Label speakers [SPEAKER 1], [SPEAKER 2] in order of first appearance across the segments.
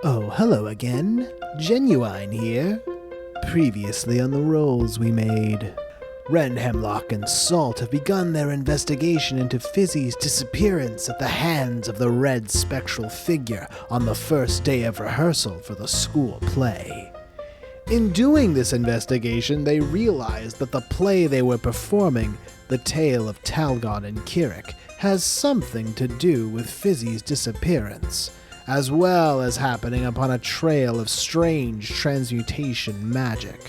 [SPEAKER 1] Oh, hello again. Genuine here. Previously on the rolls we made, Wren, Hemlock, and Salt have begun their investigation into Fizzy's disappearance at the hands of the red spectral figure on the first day of rehearsal for the school play. In doing this investigation, they realized that the play they were performing, The Tale of Talgon and Kirik, has something to do with Fizzy's disappearance, as well as happening upon a trail of strange transmutation magic.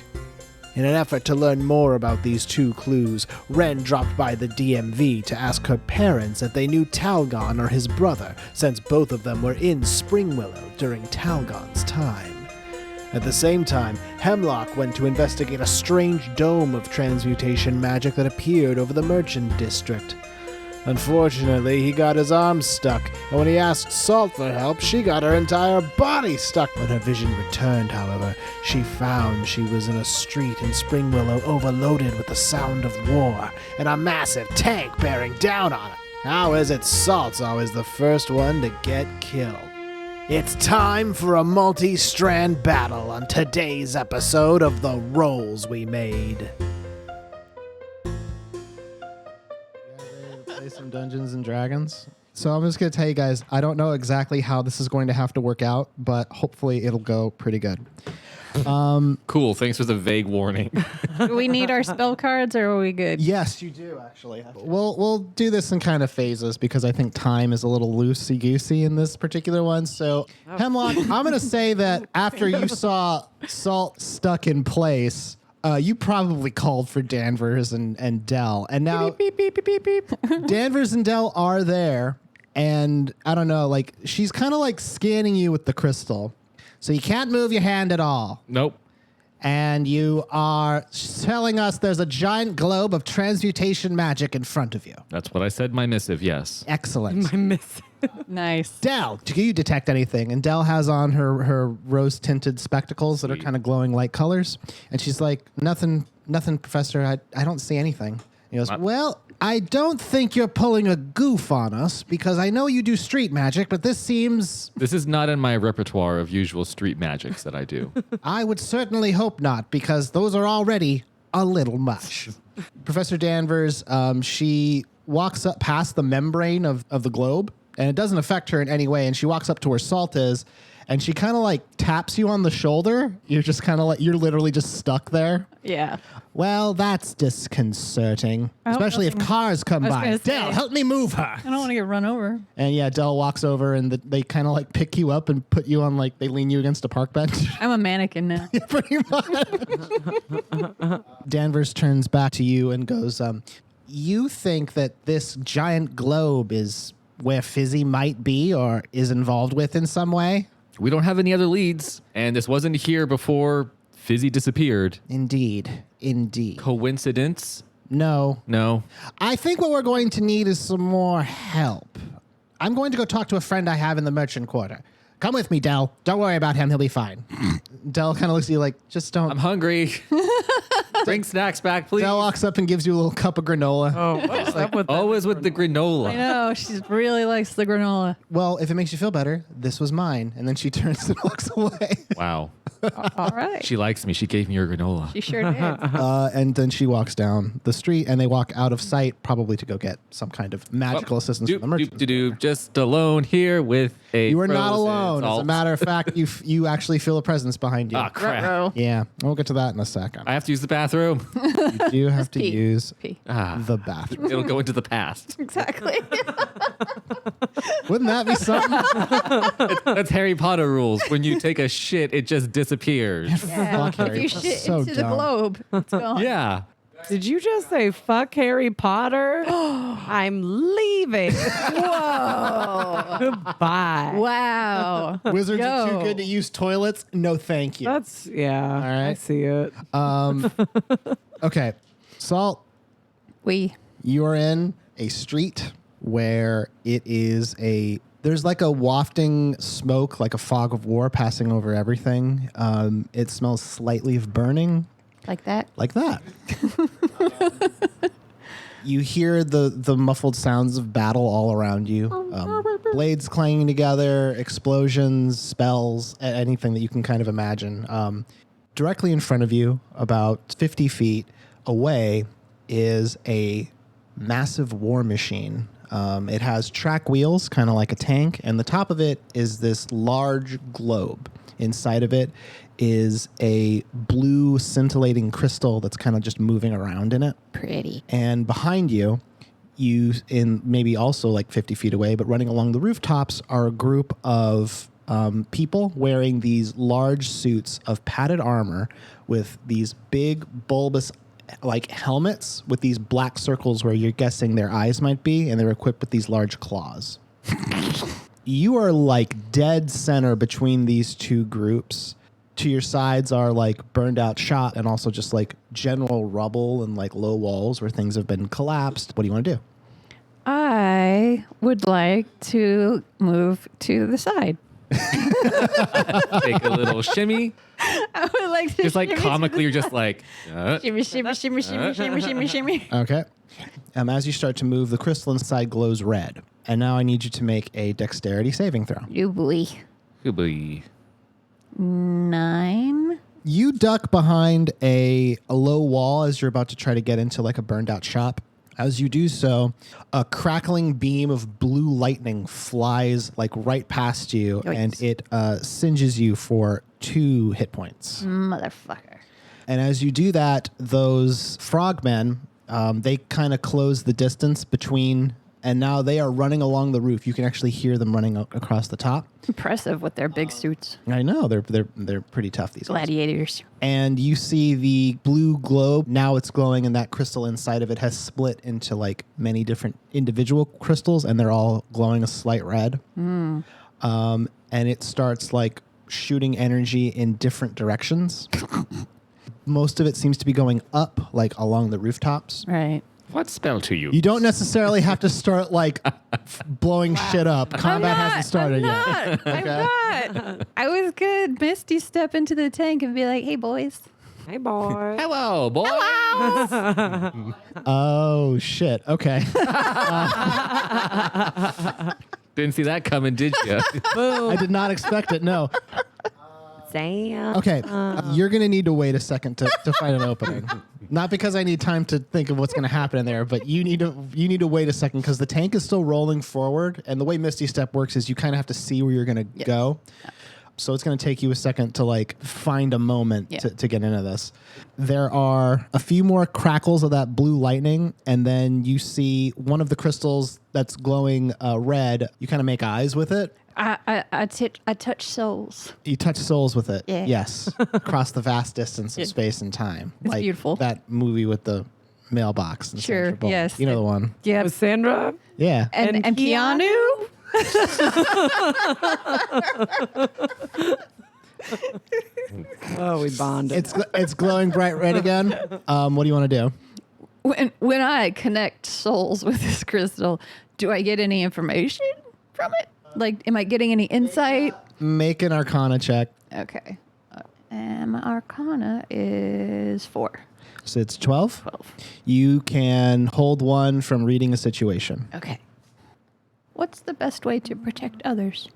[SPEAKER 1] In an effort to learn more about these two clues, Wren dropped by the DMV to ask her parents if they knew Talgon or his brother, since both of them were in Springwillow during Talgon's time. At the same time, Hemlock went to investigate a strange dome of transmutation magic that appeared over the Merchant District. Unfortunately, he got his arm stuck, and when he asked Salt for help, she got her entire body stuck. When her vision returned, however, she found she was in a street in Springwillow overloaded with the sound of war, and a massive tank bearing down on her. How is it Salt's always the first one to get killed? It's time for a multi-strand battle on today's episode of The Rolls We Made.
[SPEAKER 2] Play some Dungeons and Dragons. So I'm just going to tell you guys, I don't know exactly how this is going to have to work out, but hopefully it'll go pretty good.
[SPEAKER 3] Cool. Thanks for the vague warning.
[SPEAKER 4] Do we need our spell cards or are we good?
[SPEAKER 2] Yes, you do actually. We'll do this in kind of phases because I think time is a little loosey-goosey in this particular one. So Hemlock, I'm going to say that after you saw Salt stuck in place, you probably called for Danvers and Dell. And now beep, beep, beep, beep, beep, beep. Danvers and Dell are there. And I don't know, like she's kind of like scanning you with the crystal. So you can't move your hand at all.
[SPEAKER 3] Nope.
[SPEAKER 2] And you are telling us there's a giant globe of transmutation magic in front of you.
[SPEAKER 3] That's what I said in my missive, yes.
[SPEAKER 2] Excellent.
[SPEAKER 5] I miss it.
[SPEAKER 4] Nice.
[SPEAKER 2] Dell, do you detect anything? And Dell has on her rose-tinted spectacles that are kind of glowing light colors. And she's like, nothing, Professor. I don't see anything. He goes, well, I don't think you're pulling a goof on us because I know you do street magic, but this seems...
[SPEAKER 3] This is not in my repertoire of usual street magics that I do.
[SPEAKER 2] I would certainly hope not because those are already a little much. Professor Danvers, she walks up past the membrane of the globe, and it doesn't affect her in any way, and she walks up to where Salt is, and she kind of like taps you on the shoulder. You're just kind of like, you're literally just stuck there.
[SPEAKER 4] Yeah.
[SPEAKER 2] Well, that's disconcerting, especially if cars come by. Dell, help me move her.
[SPEAKER 4] I don't want to get run over.
[SPEAKER 2] And yeah, Dell walks over and they kind of like pick you up and put you on like, they lean you against a park bench.
[SPEAKER 4] I'm a mannequin now.
[SPEAKER 2] Pretty much. Danvers turns back to you and goes, you think that this giant globe is where Fizzy might be or is involved with in some way?
[SPEAKER 3] We don't have any other leads, and this wasn't here before Fizzy disappeared.
[SPEAKER 2] Indeed.
[SPEAKER 3] Coincidence?
[SPEAKER 2] No. I think what we're going to need is some more help. I'm going to go talk to a friend I have in the merchant quarter. Come with me, Dell. Don't worry about him. He'll be fine. Dell kind of looks at you like, just don't.
[SPEAKER 3] I'm hungry. Bring snacks back, please.
[SPEAKER 2] Dell walks up and gives you a little cup of granola.
[SPEAKER 5] Oh, what's up with that?
[SPEAKER 3] Always with the granola.
[SPEAKER 4] I know. She really likes the granola.
[SPEAKER 2] Well, if it makes you feel better, this was mine. And then she turns and walks away.
[SPEAKER 3] Wow.
[SPEAKER 4] All right.
[SPEAKER 3] She likes me. She gave me her granola.
[SPEAKER 4] She sure did.
[SPEAKER 2] And then she walks down the street and they walk out of sight, probably to go get some kind of magical assistance from the merchant.
[SPEAKER 3] Just alone here with a
[SPEAKER 2] You are not
[SPEAKER 3] frozen
[SPEAKER 2] alone.
[SPEAKER 3] salt.
[SPEAKER 2] As a matter of fact, you actually feel a presence behind you.
[SPEAKER 3] Ah, crap.
[SPEAKER 4] Ruh-roh.
[SPEAKER 2] Yeah, we'll get to that in a second.
[SPEAKER 3] I have to use the bathroom.
[SPEAKER 2] You do have to
[SPEAKER 4] Pee.
[SPEAKER 2] use
[SPEAKER 4] Pee.
[SPEAKER 2] the bathroom.
[SPEAKER 3] It'll go into the past.
[SPEAKER 4] Exactly.
[SPEAKER 2] Wouldn't that be something?
[SPEAKER 3] That's Harry Potter rules. When you take a shit, it just disappears.
[SPEAKER 4] Yeah.
[SPEAKER 2] Fuck Harry
[SPEAKER 4] If you
[SPEAKER 2] Potter.
[SPEAKER 4] shit
[SPEAKER 2] So
[SPEAKER 4] into the
[SPEAKER 2] dumb.
[SPEAKER 4] globe, it's gone.
[SPEAKER 3] Yeah.
[SPEAKER 5] Did you just say fuck Harry Potter? I'm leaving.
[SPEAKER 4] Whoa.
[SPEAKER 5] Goodbye.
[SPEAKER 4] Wow.
[SPEAKER 2] Wizards are too
[SPEAKER 4] Yo.
[SPEAKER 2] good to use toilets. No, thank you.
[SPEAKER 5] That's, yeah. All
[SPEAKER 2] right.
[SPEAKER 5] I see it.
[SPEAKER 2] Okay, Salt, you are in a street where it is there's like a wafting smoke, like a fog of war passing over everything. It smells slightly of burning.
[SPEAKER 4] Like that?
[SPEAKER 2] Like that. You hear the muffled sounds of battle all around you. Blades clanging together, explosions, spells, anything that you can kind of imagine. Directly in front of you, about 50 feet away, is a massive war machine. It has track wheels, kind of like a tank, and the top of it is this large globe. Inside of it is a blue scintillating crystal that's kind of just moving around in it.
[SPEAKER 4] Pretty.
[SPEAKER 2] And behind you, in maybe also like 50 feet away, but running along the rooftops, are a group of people wearing these large suits of padded armor with these big bulbous like helmets with these black circles where you're guessing their eyes might be, and they're equipped with these large claws. You are like dead center between these two groups. To your sides are like burned out shot and also just like general rubble and like low walls where things have been collapsed. What do you want to do?
[SPEAKER 4] I would like to move to the side.
[SPEAKER 3] Take a little shimmy.
[SPEAKER 4] I would like to
[SPEAKER 3] Just like
[SPEAKER 4] shimmy
[SPEAKER 3] comically, you're just like,
[SPEAKER 4] shimmy, shimmy, shimmy, shimmy, shimmy, shimmy, shimmy.
[SPEAKER 2] Okay. As you start to move, the crystal inside glows red. And now I need you to make a dexterity saving throw.
[SPEAKER 4] You boy.
[SPEAKER 3] good boy.
[SPEAKER 4] 9.
[SPEAKER 2] You duck behind a low wall as you're about to try to get into like a burned out shop. As you do so, a crackling beam of blue lightning flies like right past you,
[SPEAKER 4] Yikes.
[SPEAKER 2] and it singes you for 2 hit points.
[SPEAKER 4] Motherfucker.
[SPEAKER 2] And as you do that, those frogmen, they kind of close the distance between, and now they are running along the roof. You can actually hear them running across the top.
[SPEAKER 4] Impressive with their big suits.
[SPEAKER 2] I know they're pretty tough, these guys.
[SPEAKER 4] Gladiators.
[SPEAKER 2] And you see the blue globe. Now it's glowing, and that crystal inside of it has split into like many different individual crystals, and they're all glowing a slight red. And it starts like shooting energy in different directions. Most of it seems to be going up, like along the rooftops.
[SPEAKER 4] Right.
[SPEAKER 3] What spell to you?
[SPEAKER 2] You don't necessarily have to start like blowing shit up. Combat hasn't started yet.
[SPEAKER 4] I'm not. I was good. Misty step into the tank and be like, hey, boys.
[SPEAKER 5] Hey, boy.
[SPEAKER 3] Hello, boy.
[SPEAKER 2] Oh, shit. Okay.
[SPEAKER 3] Didn't see that coming, did you?
[SPEAKER 2] I did not expect it. No.
[SPEAKER 5] Sam.
[SPEAKER 2] Okay. You're going to need to wait a second to find an opening. Not because I need time to think of what's going to happen in there, but you need to wait a second because the tank is still rolling forward, and the way Misty Step works is you kind of have to see where you're going to go. So it's going to take you a second to like find a moment to get into this. There are a few more crackles of that blue lightning, and then you see one of the crystals that's glowing red. You kind of make eyes with it.
[SPEAKER 4] I touch souls.
[SPEAKER 2] You touch souls with it.
[SPEAKER 4] Yeah.
[SPEAKER 2] Yes. Across the vast distance of space and time.
[SPEAKER 4] It's
[SPEAKER 2] like
[SPEAKER 4] beautiful.
[SPEAKER 2] That movie with the mailbox. And
[SPEAKER 4] Sure,
[SPEAKER 2] Sandra Bullock.
[SPEAKER 4] yes.
[SPEAKER 2] You know the one.
[SPEAKER 4] Yeah.
[SPEAKER 5] Sandra.
[SPEAKER 2] Yeah.
[SPEAKER 4] And Keanu?
[SPEAKER 5] Oh, we bonded.
[SPEAKER 2] It's glowing bright red again. What do you want to do?
[SPEAKER 4] When I connect souls with this crystal, do I get any information from it? Like, am I getting any insight?
[SPEAKER 2] Make an Arcana check.
[SPEAKER 4] Okay. And my Arcana is 4.
[SPEAKER 2] So it's 12.
[SPEAKER 4] 12.
[SPEAKER 2] You can hold one from reading a situation.
[SPEAKER 4] Okay. What's the best way to protect others?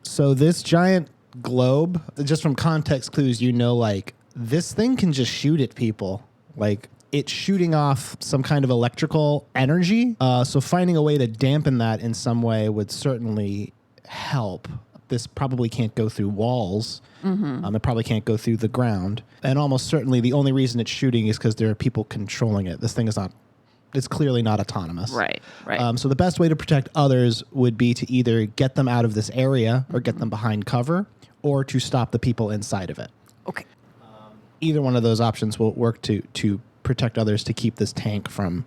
[SPEAKER 2] So this giant globe, just from context clues, you know, like this thing can just shoot at people. Like it's shooting off some kind of electrical energy. So finding a way to dampen that in some way would certainly help. This probably can't go through walls. It probably can't go through the ground. And almost certainly the only reason it's shooting is because there are people controlling it. This thing is not, it's clearly not autonomous.
[SPEAKER 4] Right, right.
[SPEAKER 2] So the best way to protect others would be to either get them out of this area or get them behind cover or to stop the people inside of it.
[SPEAKER 4] Okay.
[SPEAKER 2] Either one of those options will work to protect others to keep this tank from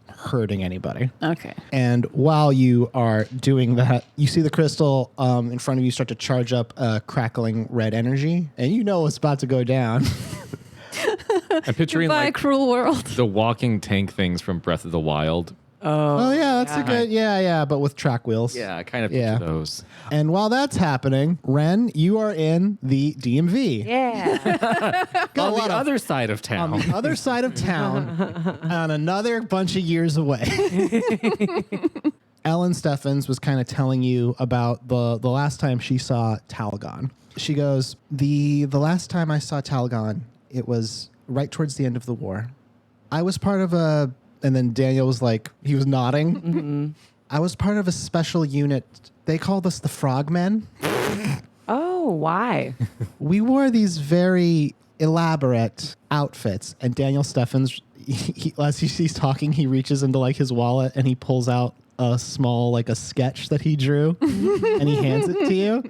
[SPEAKER 2] hurting anybody.
[SPEAKER 4] Okay.
[SPEAKER 2] And while you are doing that, you see the crystal in front of you start to charge up crackling red energy, and you know it's about to go down.
[SPEAKER 3] I'm picturing
[SPEAKER 4] Goodbye,
[SPEAKER 3] like
[SPEAKER 4] cruel world.
[SPEAKER 3] the walking tank things from Breath of the Wild,
[SPEAKER 2] Oh yeah, that's a good. Yeah, but with track wheels.
[SPEAKER 3] Yeah, I kind of
[SPEAKER 2] Yeah.
[SPEAKER 3] picture those.
[SPEAKER 2] And while that's happening, Wren, you are in the DMV.
[SPEAKER 5] Yeah.
[SPEAKER 3] On the other side of town.
[SPEAKER 2] On the other side of town, on another bunch of years away. Ellen Steffens was kind of telling you about the last time she saw Talgon. She goes, the last time I saw Talgon, it was right towards the end of the war. I was part of a, and then Daniel was like, he was nodding. Mm-hmm. I was part of a special unit. They called us the Frogmen.
[SPEAKER 5] Oh, why?
[SPEAKER 2] We wore these very elaborate outfits, and Daniel Steffens, as he's talking, he reaches into like his wallet and he pulls out a small like a sketch that he drew, and he hands it to you,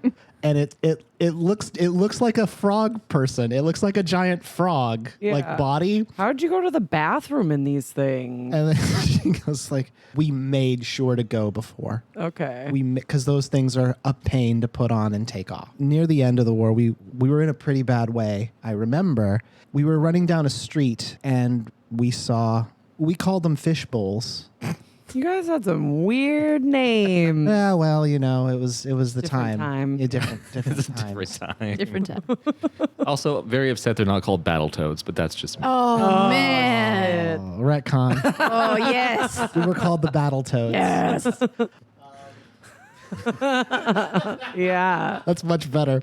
[SPEAKER 2] and it looks like a frog person. It looks like a giant frog like body.
[SPEAKER 5] How'd you go to the bathroom in these things?
[SPEAKER 2] And then she goes like, "We made sure to go before."
[SPEAKER 5] Okay.
[SPEAKER 2] Because those things are a pain to put on and take off. Near the end of the war, we were in a pretty bad way. I remember we were running down a street and we called them fish bowls.
[SPEAKER 5] You guys had some weird names.
[SPEAKER 2] Yeah, well, you know, it was the
[SPEAKER 5] Different
[SPEAKER 2] time.
[SPEAKER 5] time.
[SPEAKER 2] Yeah, different
[SPEAKER 3] It's a
[SPEAKER 2] times.
[SPEAKER 3] different time.
[SPEAKER 4] Different time.
[SPEAKER 3] Also, very upset they're not called Battletoads, but that's just me.
[SPEAKER 4] Oh, man.
[SPEAKER 2] Oh, retcon.
[SPEAKER 4] Oh, yes.
[SPEAKER 2] We were called the Battletoads.
[SPEAKER 4] Yes.
[SPEAKER 5] Yeah.
[SPEAKER 2] That's much better.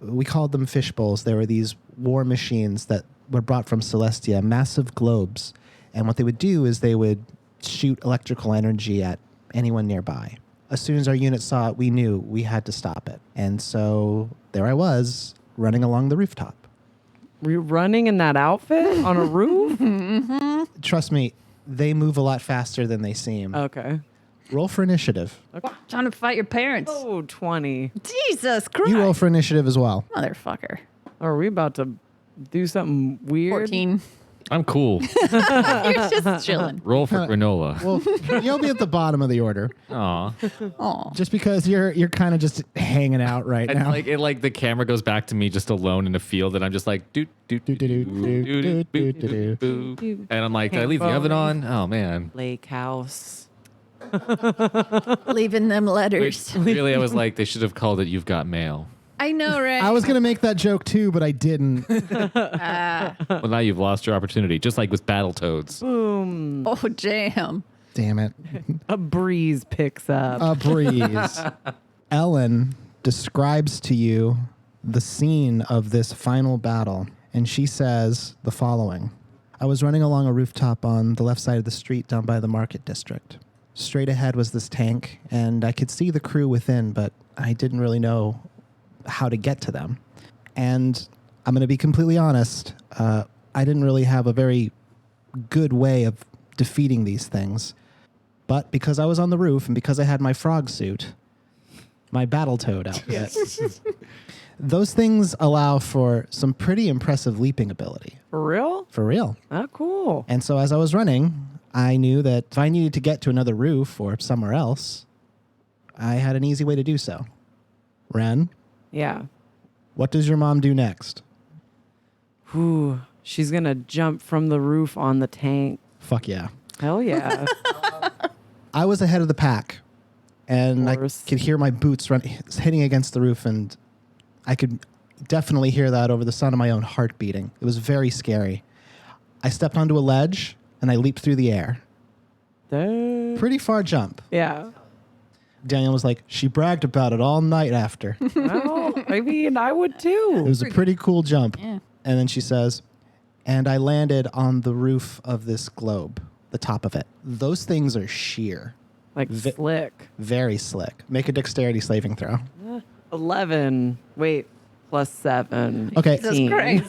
[SPEAKER 2] We called them fish bowls. They were these war machines that were brought from Celestia, massive globes. And what they would do is they would shoot electrical energy at anyone nearby. As soon as our unit saw it, we knew we had to stop it. And so there I was, running along the rooftop.
[SPEAKER 5] Were you running in that outfit on a roof?
[SPEAKER 2] Trust me, they move a lot faster than they seem.
[SPEAKER 5] Okay.
[SPEAKER 2] Roll for initiative.
[SPEAKER 4] Trying to fight your parents.
[SPEAKER 5] Oh, 20.
[SPEAKER 4] Jesus Christ.
[SPEAKER 2] You roll for initiative as well.
[SPEAKER 4] Motherfucker.
[SPEAKER 5] Are we about to do something weird?
[SPEAKER 4] 14.
[SPEAKER 3] I'm cool.
[SPEAKER 4] You're just chilling.
[SPEAKER 3] Roll for granola.
[SPEAKER 2] Well, you'll be at the bottom of the order.
[SPEAKER 3] Aw.
[SPEAKER 4] Oh.
[SPEAKER 2] Just because you're kind of just hanging out right
[SPEAKER 3] And
[SPEAKER 2] now.
[SPEAKER 3] like the camera goes back to me just alone in a field, and I'm just like doot doot doot doot doot doot doot doot. And I'm like, did I leave the oven on? Oh man.
[SPEAKER 5] Lake house.
[SPEAKER 4] Leaving them letters.
[SPEAKER 3] Really, I was like, they should have called it "You've Got Mail."
[SPEAKER 4] I know, right?
[SPEAKER 2] I was going to make that joke too, but I didn't.
[SPEAKER 3] Well, now you've lost your opportunity, just like with Battletoads.
[SPEAKER 5] Boom.
[SPEAKER 4] Oh, damn.
[SPEAKER 2] Damn it.
[SPEAKER 5] A breeze picks up.
[SPEAKER 2] A breeze. Ellen describes to you the scene of this final battle, and she says the following. I was running along a rooftop on the left side of the street down by the market district. Straight ahead was this tank, and I could see the crew within, but I didn't really know how to get to them. And I'm going to be completely honest, I didn't really have a very good way of defeating these things. But because I was on the roof and because I had my frog suit, my Battletoad outfit, those things allow for some pretty impressive leaping ability.
[SPEAKER 5] For real?
[SPEAKER 2] For real.
[SPEAKER 5] Oh, cool.
[SPEAKER 2] And so as I was running, I knew that if I needed to get to another roof or somewhere else, I had an easy way to do so. Wren,
[SPEAKER 5] Yeah.
[SPEAKER 2] what does your mom do next?
[SPEAKER 5] Ooh, she's going to jump from the roof on the tank.
[SPEAKER 2] Fuck yeah.
[SPEAKER 5] Hell yeah.
[SPEAKER 2] I was ahead of the pack, and I
[SPEAKER 5] course.
[SPEAKER 2] could hear my boots hitting against the roof, and I could definitely hear that over the sound of my own heart beating. It was very scary. I stepped onto a ledge, and I leaped through the air. Pretty far jump.
[SPEAKER 5] Yeah.
[SPEAKER 2] Daniel was like, she bragged about it all night after.
[SPEAKER 5] Well, I mean, I would
[SPEAKER 2] It
[SPEAKER 5] too.
[SPEAKER 2] was a pretty cool jump.
[SPEAKER 4] Yeah.
[SPEAKER 2] And then she says, and I landed on the roof of this globe, the top of it. Those things are sheer,
[SPEAKER 5] Like slick.
[SPEAKER 2] very slick. Make a dexterity saving throw.
[SPEAKER 5] 11. Wait, plus 7.
[SPEAKER 2] Okay.
[SPEAKER 4] Jesus
[SPEAKER 5] 18.
[SPEAKER 4] Christ.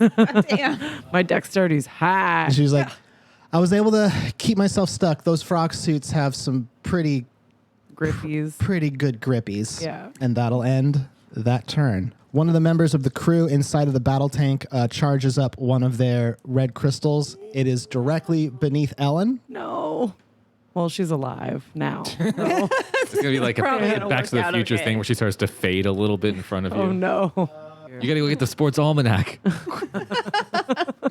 [SPEAKER 4] Damn.
[SPEAKER 5] My dexterity's high.
[SPEAKER 2] And she was like, I was able to keep myself stuck. Those frog suits have some pretty
[SPEAKER 5] Grippies.
[SPEAKER 2] good grippies.
[SPEAKER 5] Yeah.
[SPEAKER 2] And that'll end that turn. One of the members of the crew inside of the battle tank charges up one of their red crystals. It is directly beneath Ellen.
[SPEAKER 5] No. Well, she's alive now. So-
[SPEAKER 3] It's gonna be like a
[SPEAKER 4] Probably gonna
[SPEAKER 3] Back to
[SPEAKER 4] work
[SPEAKER 3] the
[SPEAKER 4] out
[SPEAKER 3] Future
[SPEAKER 4] okay.
[SPEAKER 3] thing where she starts to fade a little bit in front of you.
[SPEAKER 5] oh, no.
[SPEAKER 3] You got to go get the sports almanac.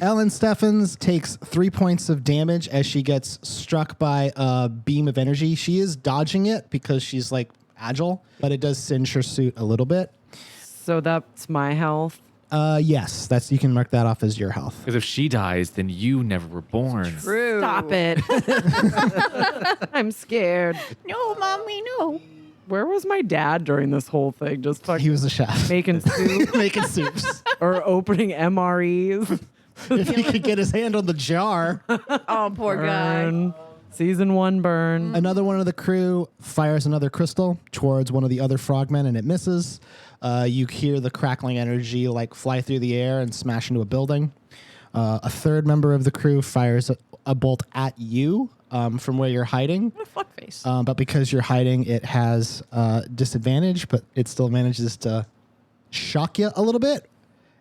[SPEAKER 2] Ellen Steffens takes 3 points of damage as she gets struck by a beam of energy. She is dodging it because she's like agile, but it does singe her suit a little bit.
[SPEAKER 5] So that's my health.
[SPEAKER 2] Yes, you can mark that off as your health.
[SPEAKER 3] Because if she dies, then you never were born.
[SPEAKER 4] True.
[SPEAKER 5] Stop it. I'm scared.
[SPEAKER 4] No, mommy, no.
[SPEAKER 5] Where was my dad during this whole thing? Just fucking
[SPEAKER 2] He was a chef.
[SPEAKER 5] making soup
[SPEAKER 2] Making soups.
[SPEAKER 5] or opening MREs.
[SPEAKER 2] If he could get his hand on the jar.
[SPEAKER 4] Oh, poor guy.
[SPEAKER 5] Burn. Season 1 burn.
[SPEAKER 2] Another one of the crew fires another crystal towards one of the other frogmen, and it misses. You hear the crackling energy like fly through the air and smash into a building. A third member of the crew fires a bolt at you from where you're hiding.
[SPEAKER 4] What a fuckface.
[SPEAKER 2] But because you're hiding, it has disadvantage, but it still manages to shock you a little bit.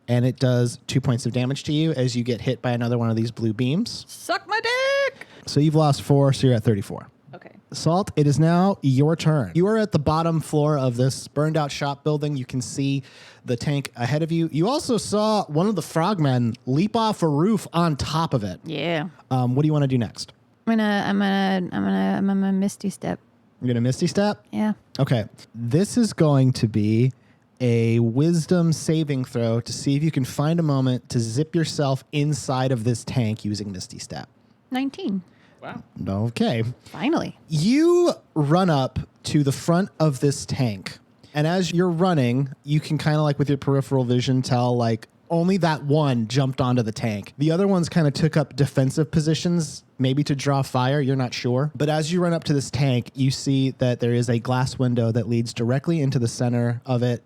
[SPEAKER 2] And it does 2 points of damage to you as you get hit by another one of these blue beams.
[SPEAKER 4] Suck my dick.
[SPEAKER 2] So you've lost 4, so you're at 34.
[SPEAKER 4] Okay.
[SPEAKER 2] Salt, it is now your turn. You are at the bottom floor of this burned out shop building. You can see the tank ahead of you. You also saw one of the frogmen leap off a roof on top of it.
[SPEAKER 4] Yeah.
[SPEAKER 2] What do you want to do next?
[SPEAKER 4] I'm gonna misty step.
[SPEAKER 2] You're going to Misty Step?
[SPEAKER 4] Yeah.
[SPEAKER 2] Okay. This is going to be a wisdom saving throw to see if you can find a moment to zip yourself inside of this tank using Misty Step.
[SPEAKER 4] 19.
[SPEAKER 3] Wow.
[SPEAKER 2] Okay.
[SPEAKER 4] Finally.
[SPEAKER 2] You run up to the front of this tank, and as you're running, you can kind of like with your peripheral vision tell like only that one jumped onto the tank. The other ones kind of took up defensive positions, maybe to draw fire, you're not sure. But as you run up to this tank, you see that there is a glass window that leads directly into the center of it,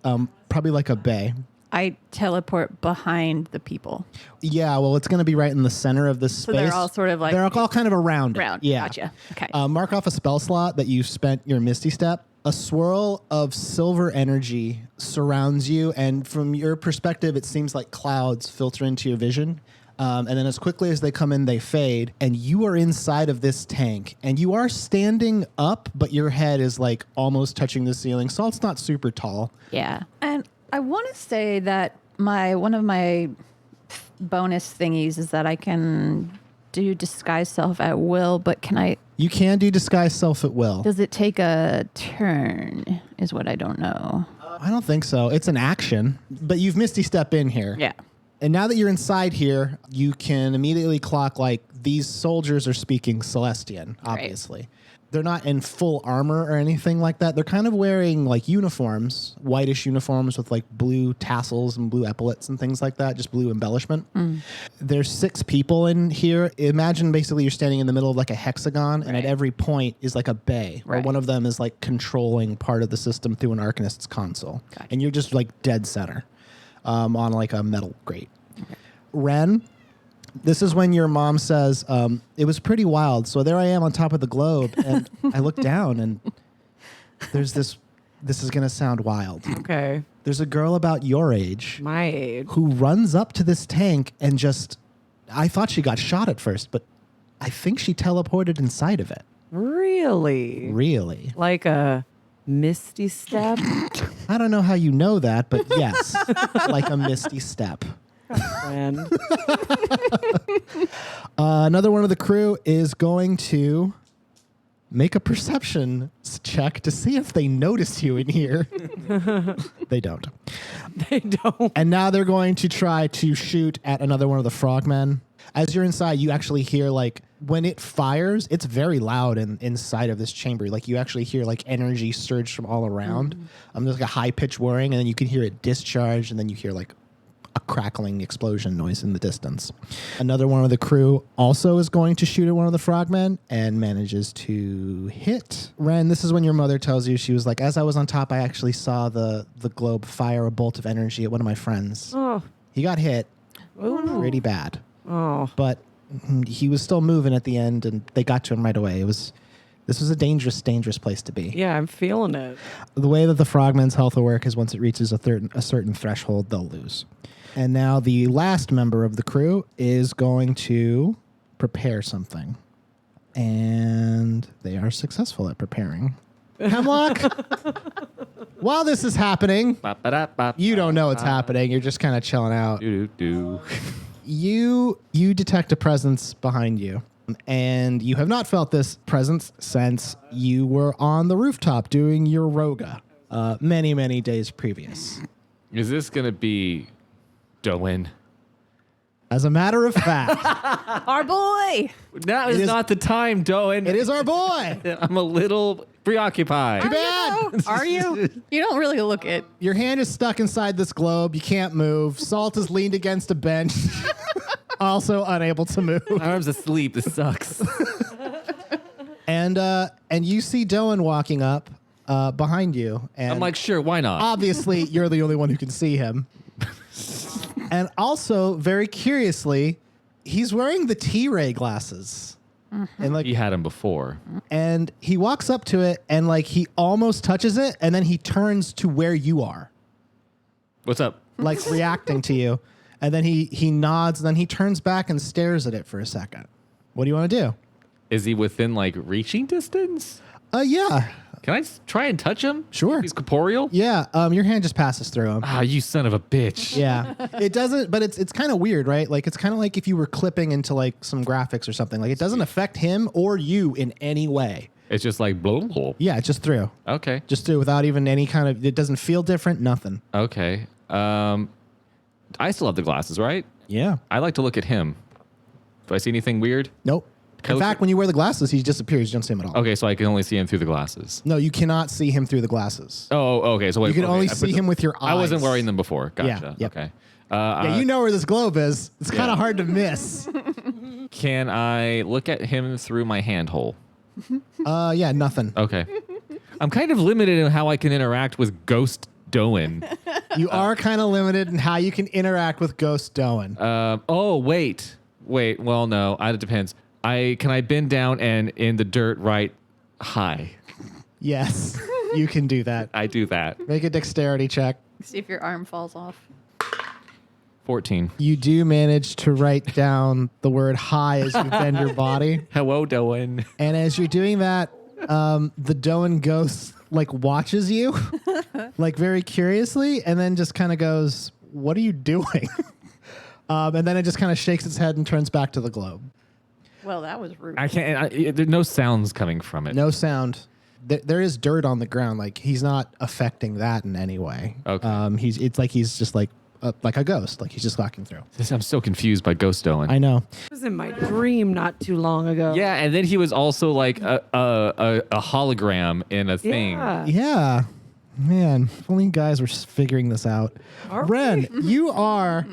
[SPEAKER 2] probably like a bay.
[SPEAKER 4] I teleport behind the people.
[SPEAKER 2] Yeah, well, it's going to be right in the center of this
[SPEAKER 4] So
[SPEAKER 2] space.
[SPEAKER 4] they're all sort of like...
[SPEAKER 2] They're all kind of around it.
[SPEAKER 4] Round.
[SPEAKER 2] Yeah.
[SPEAKER 4] Gotcha. Okay.
[SPEAKER 2] Mark off a spell slot that you spent your Misty Step. A swirl of silver energy surrounds you, and from your perspective, it seems like clouds filter into your vision. And then as quickly as they come in, they fade, and you are inside of this tank. And you are standing up, but your head is like almost touching the ceiling. Salt's not super tall.
[SPEAKER 4] Yeah. And I want to say that one of my bonus thingies is that I can do disguise self at will, but can I...
[SPEAKER 2] You can do disguise self at will.
[SPEAKER 4] Does it take a turn is what I don't know.
[SPEAKER 2] I don't think so. It's an action, but you've Misty Step in here.
[SPEAKER 4] Yeah.
[SPEAKER 2] And now that you're inside here, you can immediately clock like these soldiers are speaking Celestian, obviously. They're not in full armor or anything like that. They're kind of wearing like uniforms, whitish uniforms with like blue tassels and blue epaulets and things like that, just blue embellishment. There's 6 people in here. Imagine basically you're standing in the middle of like a hexagon, and at every point is like a bay, where one of them is like controlling part of the system through an Arcanist's console.
[SPEAKER 4] Gotcha.
[SPEAKER 2] And you're just like dead center on like a metal grate. Wren, this is when your mom says, it was pretty wild. So there I am on top of the globe, and I look down, and there's this is going to sound wild.
[SPEAKER 5] Okay.
[SPEAKER 2] There's a girl about your age
[SPEAKER 5] My age.
[SPEAKER 2] who runs up to this tank and just, I thought she got shot at first, but I think she teleported inside of it.
[SPEAKER 5] Really?
[SPEAKER 2] Really?
[SPEAKER 5] Like a Misty Step?
[SPEAKER 2] I don't know how you know that, but yes, like a Misty Step.
[SPEAKER 5] Friend.
[SPEAKER 2] Another one of the crew is going to make a perception check to see if they notice you in here. They don't.
[SPEAKER 5] They don't.
[SPEAKER 2] And now they're going to try to shoot at another one of the frogmen. As you're inside, you actually hear like when it fires, it's very loud inside of this chamber. Like you actually hear like energy surge from all around. There's like a high pitched whirring, and then you can hear it discharge, and then you hear like a crackling explosion noise in the distance. Another one of the crew also is going to shoot at one of the frogmen and manages to hit. Wren, this is when your mother tells you, she was like, as I was on top, I actually saw the globe fire a bolt of energy at one of my friends.
[SPEAKER 5] Oh.
[SPEAKER 2] He got hit pretty bad, but he was still moving at the end, and they got to him right away. This was a dangerous place to be.
[SPEAKER 5] Yeah, I'm feeling it.
[SPEAKER 2] The way that the frogman's health will work is once it reaches a certain threshold, they'll lose. And now the last member of the crew is going to prepare something. And they are successful at preparing. Hemlock, While this is happening, you don't know what's happening. You're just kind of chilling out. You detect a presence behind you, and you have not felt this presence since you were on the rooftop doing your roga many, many days previous.
[SPEAKER 3] Is this going to be Doen?
[SPEAKER 2] As a matter of fact,
[SPEAKER 4] Our boy.
[SPEAKER 3] That is not the time, Doen.
[SPEAKER 2] it is our boy.
[SPEAKER 3] I'm a little preoccupied.
[SPEAKER 2] Too bad.
[SPEAKER 4] Are you? You don't really look it.
[SPEAKER 2] Your hand is stuck inside this globe. You can't move. Salt is leaned against a bench, also unable to move.
[SPEAKER 3] My arm's asleep. This sucks.
[SPEAKER 2] And you see Doen walking up behind you. And
[SPEAKER 3] I'm like, sure, why not?
[SPEAKER 2] obviously, you're the only one who can see him. And also, very curiously, he's wearing the T-ray glasses. And like
[SPEAKER 3] He had him before.
[SPEAKER 2] and he walks up to it and like he almost touches it and then he turns to where you are,
[SPEAKER 3] What's up?
[SPEAKER 2] like reacting to you. And then he nods and then he turns back and stares at it for a second. What do you want to do?
[SPEAKER 3] Is he within like reaching distance?
[SPEAKER 2] Yeah.
[SPEAKER 3] Can I try and touch him?
[SPEAKER 2] Sure.
[SPEAKER 3] He's corporeal?
[SPEAKER 2] Yeah, your hand just passes through him.
[SPEAKER 3] Ah, you son of a bitch.
[SPEAKER 2] Yeah. It doesn't, but it's kind of weird, right? Like it's kind of like if you were clipping into like some graphics or something. Like it doesn't affect him or you in any way.
[SPEAKER 3] It's just like blah, blah, blah.
[SPEAKER 2] Yeah, just through.
[SPEAKER 3] Okay.
[SPEAKER 2] Just through without even any kind of, it doesn't feel different, nothing.
[SPEAKER 3] Okay. I still have the glasses, right?
[SPEAKER 2] Yeah.
[SPEAKER 3] I like to look at him. Do I see anything weird?
[SPEAKER 2] Nope. In fact, when you wear the glasses, he disappears. You don't see him at all.
[SPEAKER 3] Okay, so I can only see him through the glasses.
[SPEAKER 2] No, you cannot see him through the glasses.
[SPEAKER 3] Oh, okay. So wait,
[SPEAKER 2] You can
[SPEAKER 3] okay,
[SPEAKER 2] only
[SPEAKER 3] I put
[SPEAKER 2] see him with your eyes.
[SPEAKER 3] I wasn't wearing them before.
[SPEAKER 2] Yeah,
[SPEAKER 3] Gotcha.
[SPEAKER 2] yep.
[SPEAKER 3] Okay.
[SPEAKER 2] Yeah, you know where this globe is. It's kind
[SPEAKER 3] Yeah.
[SPEAKER 2] of hard to miss.
[SPEAKER 3] Can I look at him through my handhole?
[SPEAKER 2] Yeah, nothing.
[SPEAKER 3] Okay. I'm kind of limited in how I can interact with Ghost Doen.
[SPEAKER 2] You are kind of limited in how you can interact with Ghost Doen.
[SPEAKER 3] Oh, wait. Well, no. It depends. Can I bend down and in the dirt write hi?
[SPEAKER 2] Yes, you can do that.
[SPEAKER 3] I do that.
[SPEAKER 2] Make a dexterity check.
[SPEAKER 4] See if your arm falls off.
[SPEAKER 3] 14.
[SPEAKER 2] You do manage to write down the word hi as you bend your body.
[SPEAKER 3] Hello, Doen.
[SPEAKER 2] And as you're doing that, the Doen ghost like watches you like very curiously and then just kind of goes, "What are you doing?" And then it just kind of shakes its head and turns back to the globe.
[SPEAKER 4] Well, that was rude.
[SPEAKER 3] I can't. There's no sounds coming from it.
[SPEAKER 2] No sound. There is dirt on the ground. Like he's not affecting that in any way.
[SPEAKER 3] Okay.
[SPEAKER 2] It's like he's just like a ghost. Like he's just walking through.
[SPEAKER 3] I'm so confused by Ghost Doen.
[SPEAKER 2] I know.
[SPEAKER 5] It was in my dream not too long ago.
[SPEAKER 3] Yeah, and then he was also like a hologram in a thing.
[SPEAKER 5] Yeah.
[SPEAKER 2] Yeah. Man, if only you guys were figuring this out.
[SPEAKER 5] Are
[SPEAKER 2] Wren, you are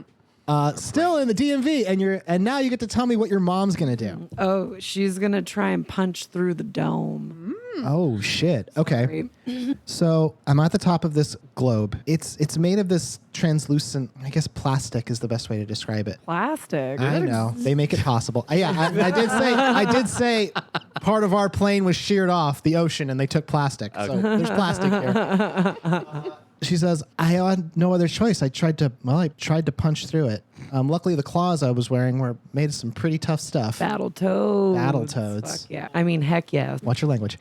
[SPEAKER 2] still in the DMV, and now you get to tell me what your mom's gonna do.
[SPEAKER 5] Oh, she's gonna try and punch through the dome.
[SPEAKER 2] Oh shit. Okay.
[SPEAKER 5] Right.
[SPEAKER 2] So I'm at the top of this globe. It's made of this translucent, I guess plastic is the best way to describe it.
[SPEAKER 5] Plastic.
[SPEAKER 2] I know they make it possible. I did say part of our plane was sheared off the ocean, and they took plastic. So there's plastic here. She says, "I had no other choice. I tried to punch through it. Luckily, the claws I was wearing were made of some pretty tough stuff.
[SPEAKER 5] Battletoads.
[SPEAKER 2] Battletoads.
[SPEAKER 5] Fuck yeah. I mean, heck yeah.
[SPEAKER 2] Watch your language.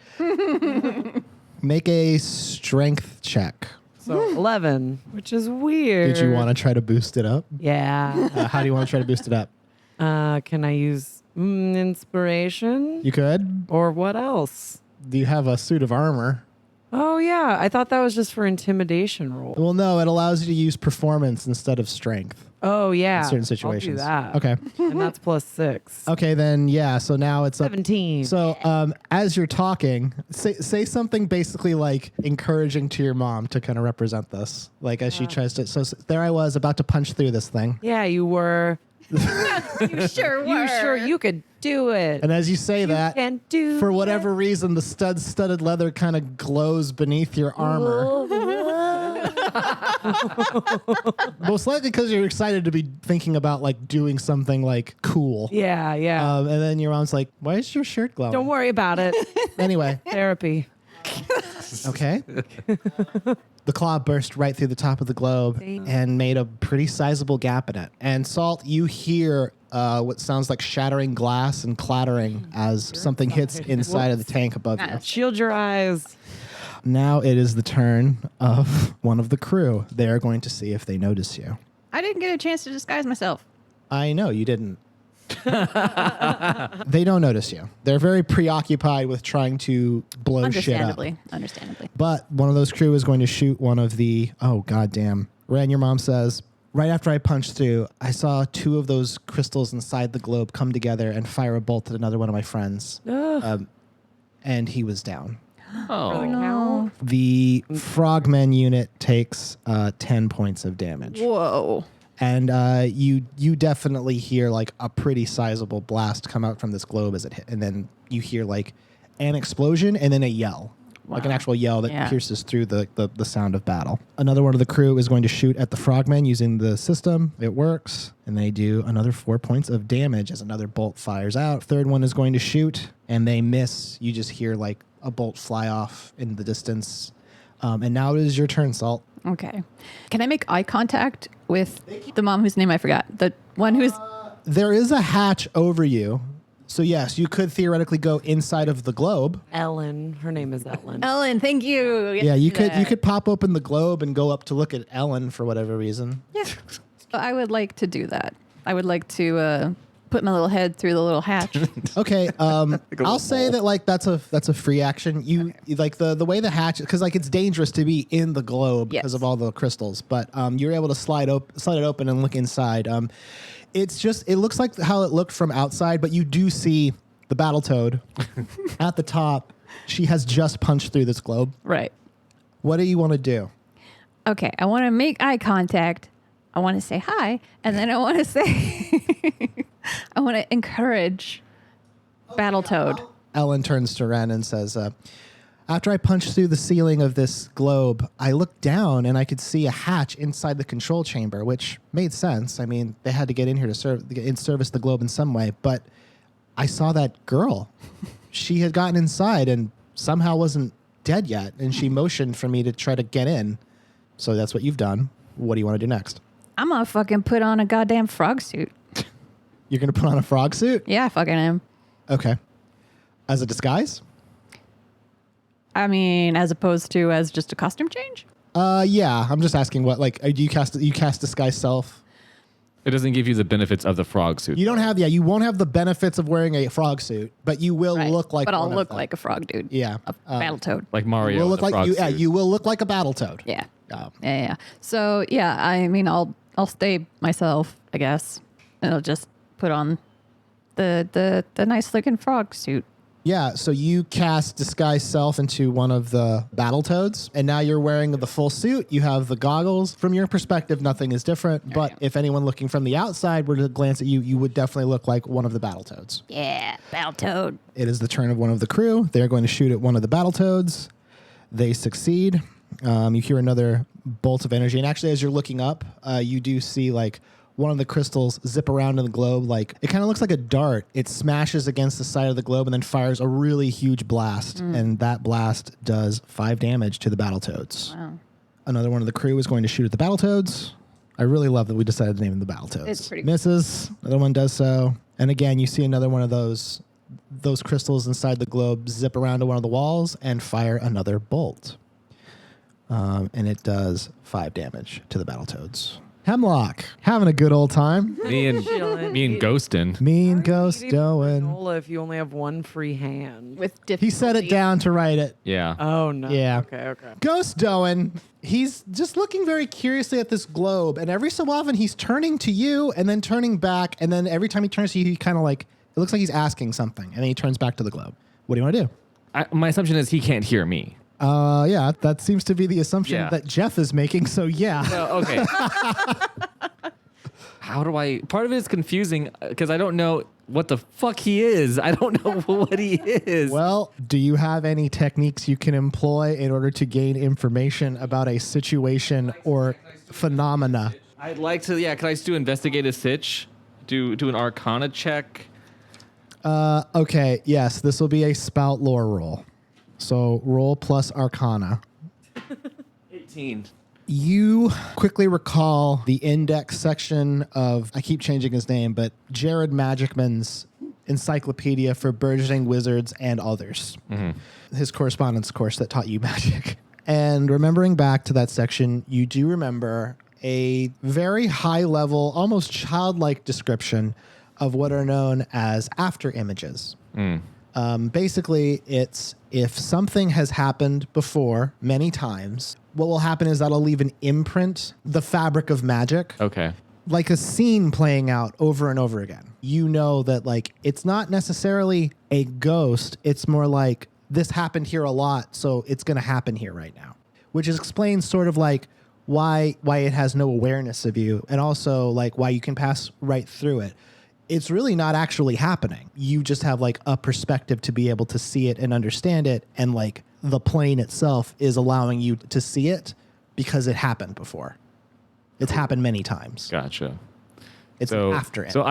[SPEAKER 2] Make a strength check.
[SPEAKER 5] So 11, which is weird.
[SPEAKER 2] Did you want to try to boost it up?
[SPEAKER 5] Yeah.
[SPEAKER 2] How do you want to try to boost it up?
[SPEAKER 5] Can I use inspiration?
[SPEAKER 2] You could.
[SPEAKER 5] Or what else?
[SPEAKER 2] Do you have a suit of armor?
[SPEAKER 5] Oh, yeah. I thought that was just for intimidation roll.
[SPEAKER 2] Well, no, it allows you to use performance instead of strength
[SPEAKER 5] Oh, yeah.
[SPEAKER 2] in certain situations.
[SPEAKER 5] I'll do that.
[SPEAKER 2] Okay.
[SPEAKER 5] And that's plus 6.
[SPEAKER 2] Okay, then, yeah, so now it's up.
[SPEAKER 5] 17.
[SPEAKER 2] So as you're talking, say something basically like encouraging to your mom to kind of represent this. Like as she tries to, so there I was about to punch through this thing.
[SPEAKER 5] Yeah, you were.
[SPEAKER 4] You sure were.
[SPEAKER 5] You sure you could do it.
[SPEAKER 2] And as you say that,
[SPEAKER 5] can do
[SPEAKER 2] for whatever reason, the studded leather kind of glows beneath your armor. Most likely because you're excited to be thinking about like doing something like cool.
[SPEAKER 5] Yeah, yeah.
[SPEAKER 2] And then your mom's like, "Why is your shirt glowing?"
[SPEAKER 5] Don't worry about it.
[SPEAKER 2] Anyway,
[SPEAKER 5] Therapy.
[SPEAKER 2] okay. The claw burst right through the top of the globe and made a pretty sizable gap in it. And Salt, you hear what sounds like shattering glass and clattering as something hits inside of the tank above you.
[SPEAKER 5] Shield your eyes.
[SPEAKER 2] Now it is the turn of one of the crew. They are going to see if they notice you.
[SPEAKER 4] I didn't get a chance to disguise myself.
[SPEAKER 2] I know you didn't. They don't notice you. They're very preoccupied with trying to blow shit up.
[SPEAKER 4] Understandably.
[SPEAKER 2] But one of those crew is going to shoot one of the, oh, goddamn. Ren, your mom says, right after I punched through, I saw 2 of those crystals inside the globe come together and fire a bolt at another one of my friends. And he was down.
[SPEAKER 3] Oh.
[SPEAKER 4] No.
[SPEAKER 2] The frogmen unit takes 10 points of damage.
[SPEAKER 4] Whoa.
[SPEAKER 2] And you definitely hear like a pretty sizable blast come out from this globe as it hit. And then you hear like an explosion and then a yell.
[SPEAKER 4] Wow.
[SPEAKER 2] Like an actual yell that pierces through the sound of battle. Another one of the crew is going to shoot at the frogmen using the system. It works. And they do another 4 points of damage as another bolt fires out. Third one is going to shoot and they miss. You just hear like a bolt fly off in the distance. And now it is your turn, Salt.
[SPEAKER 4] Okay. Can I make eye contact with the mom whose name I forgot? The one who's...
[SPEAKER 2] There is a hatch over you. So yes, you could theoretically go inside of the globe.
[SPEAKER 5] Ellen. Her name is Ellen.
[SPEAKER 4] Ellen, thank you.
[SPEAKER 2] Yeah, you could pop open the globe and go up to look at Ellen for whatever reason.
[SPEAKER 4] Yeah. I would like to do that. I would like to put my little head through the little hatch.
[SPEAKER 2] Okay, I'll say that like that's a free action. You like the way the hatch, because like it's dangerous to be in the globe because of all the crystals, but you're able to slide it open and look inside. It looks like how it looked from outside, but you do see the Battletoad at the top. She has just punched through this globe.
[SPEAKER 4] Right.
[SPEAKER 2] What do you want to do?
[SPEAKER 4] Okay, I want to make eye contact. I want to say hi, and then I want to say, I want to encourage Battletoad.
[SPEAKER 2] Ellen turns to Wren and says, after I punched through the ceiling of this globe, I looked down and I could see a hatch inside the control chamber, which made sense. I mean, they had to get in here to service the globe in some way, but I saw that girl. She had gotten inside and somehow wasn't dead yet, and she motioned for me to try to get in. So that's what you've done. What do you want to do next?
[SPEAKER 4] I'm going to fucking put on a goddamn frog suit.
[SPEAKER 2] You're going to put on a frog suit?
[SPEAKER 4] Yeah, I fucking am.
[SPEAKER 2] Okay. As a disguise?
[SPEAKER 4] I mean, as opposed to as just a costume change?
[SPEAKER 2] Yeah. I'm just asking what, like, do you cast disguise self?
[SPEAKER 3] It doesn't give you the benefits of the frog suit.
[SPEAKER 2] You don't have, you won't have the benefits of wearing a frog suit, but you will look like
[SPEAKER 4] But I'll
[SPEAKER 2] one
[SPEAKER 4] look
[SPEAKER 2] of them.
[SPEAKER 4] like a frog dude.
[SPEAKER 2] Yeah.
[SPEAKER 4] A Battletoad.
[SPEAKER 3] Like Mario.
[SPEAKER 2] You will
[SPEAKER 3] with
[SPEAKER 2] look
[SPEAKER 3] the
[SPEAKER 2] like
[SPEAKER 3] frog suit.
[SPEAKER 2] you will look like a Battletoad.
[SPEAKER 4] Yeah.
[SPEAKER 2] Oh.
[SPEAKER 4] Yeah. So, yeah, I mean, I'll stay myself, I guess. And I'll just put on the nice looking frog suit.
[SPEAKER 2] Yeah, so you cast disguise self into one of the Battletoads, and now you're wearing the full suit. You have the goggles. From your perspective, nothing is different, but if anyone looking from the outside were to glance at you, you would definitely look like one of the Battletoads.
[SPEAKER 4] Yeah, Battletoad.
[SPEAKER 2] It is the turn of one of the crew. They're going to shoot at one of the Battletoads. They succeed. You hear another bolt of energy, and actually, as you're looking up, you do see like one of the crystals zip around in the globe. Like it kind of looks like a dart. It smashes against the side of the globe and then fires a really huge blast. And that blast does 5 damage to the Battletoads.
[SPEAKER 4] Wow.
[SPEAKER 2] Another one of the crew is going to shoot at the Battletoads. I really love that we decided to name them the Battletoads.
[SPEAKER 4] It's pretty cool.
[SPEAKER 2] Misses. Another one does so. And again, you see another one of those crystals inside the globe zip around to one of the walls and fire another bolt. And it does 5 damage to the Battletoads. Hemlock, having a good old time.
[SPEAKER 3] Me and Ghostin.
[SPEAKER 2] Mean Ghost going.
[SPEAKER 5] Granola if you only have one free hand.
[SPEAKER 4] With difficulty.
[SPEAKER 2] He set it down to write it.
[SPEAKER 3] Yeah.
[SPEAKER 5] Oh no.
[SPEAKER 2] Yeah.
[SPEAKER 5] Okay.
[SPEAKER 2] Ghost Doan, he's just looking very curiously at this globe, and every so often he's turning to you and then turning back, and then every time he turns to you, he kind of like, it looks like he's asking something, and then he turns back to the globe. What do you want to do?
[SPEAKER 3] My assumption is he can't hear me.
[SPEAKER 2] Yeah, that seems to be the assumption
[SPEAKER 3] Yeah.
[SPEAKER 2] that Jeff is making, so yeah.
[SPEAKER 3] Well, okay. How do I... Part of it is confusing because I don't know what the fuck he is. I don't know what he is.
[SPEAKER 2] Well, do you have any techniques you can employ in order to gain information about a situation or phenomena?
[SPEAKER 3] I'd like to... Yeah, can I just do investigate a sitch? Do an arcana check?
[SPEAKER 2] Okay, yes, this will be a spout lore roll. So roll plus arcana.
[SPEAKER 3] 18.
[SPEAKER 2] You quickly recall the index section of, I keep changing his name, but Jared Magicman's encyclopedia for burgeoning wizards and others. His correspondence course that taught you magic. And remembering back to that section, you do remember a very high level, almost childlike description of what are known as after images. Basically, it's if something has happened before many times, what will happen is that'll leave an imprint, the fabric of magic.
[SPEAKER 3] Okay.
[SPEAKER 2] Like a scene playing out over and over again. You know that like it's not necessarily a ghost. It's more like this happened here a lot, so it's going to happen here right now. Which explains sort of like why it has no awareness of you, and also like why you can pass right through it. It's really not actually happening. You just have like a perspective to be able to see it and understand it, and like the plane itself is allowing you to see it because it happened before. It's happened many times.
[SPEAKER 3] Gotcha.
[SPEAKER 2] It's after it.
[SPEAKER 3] So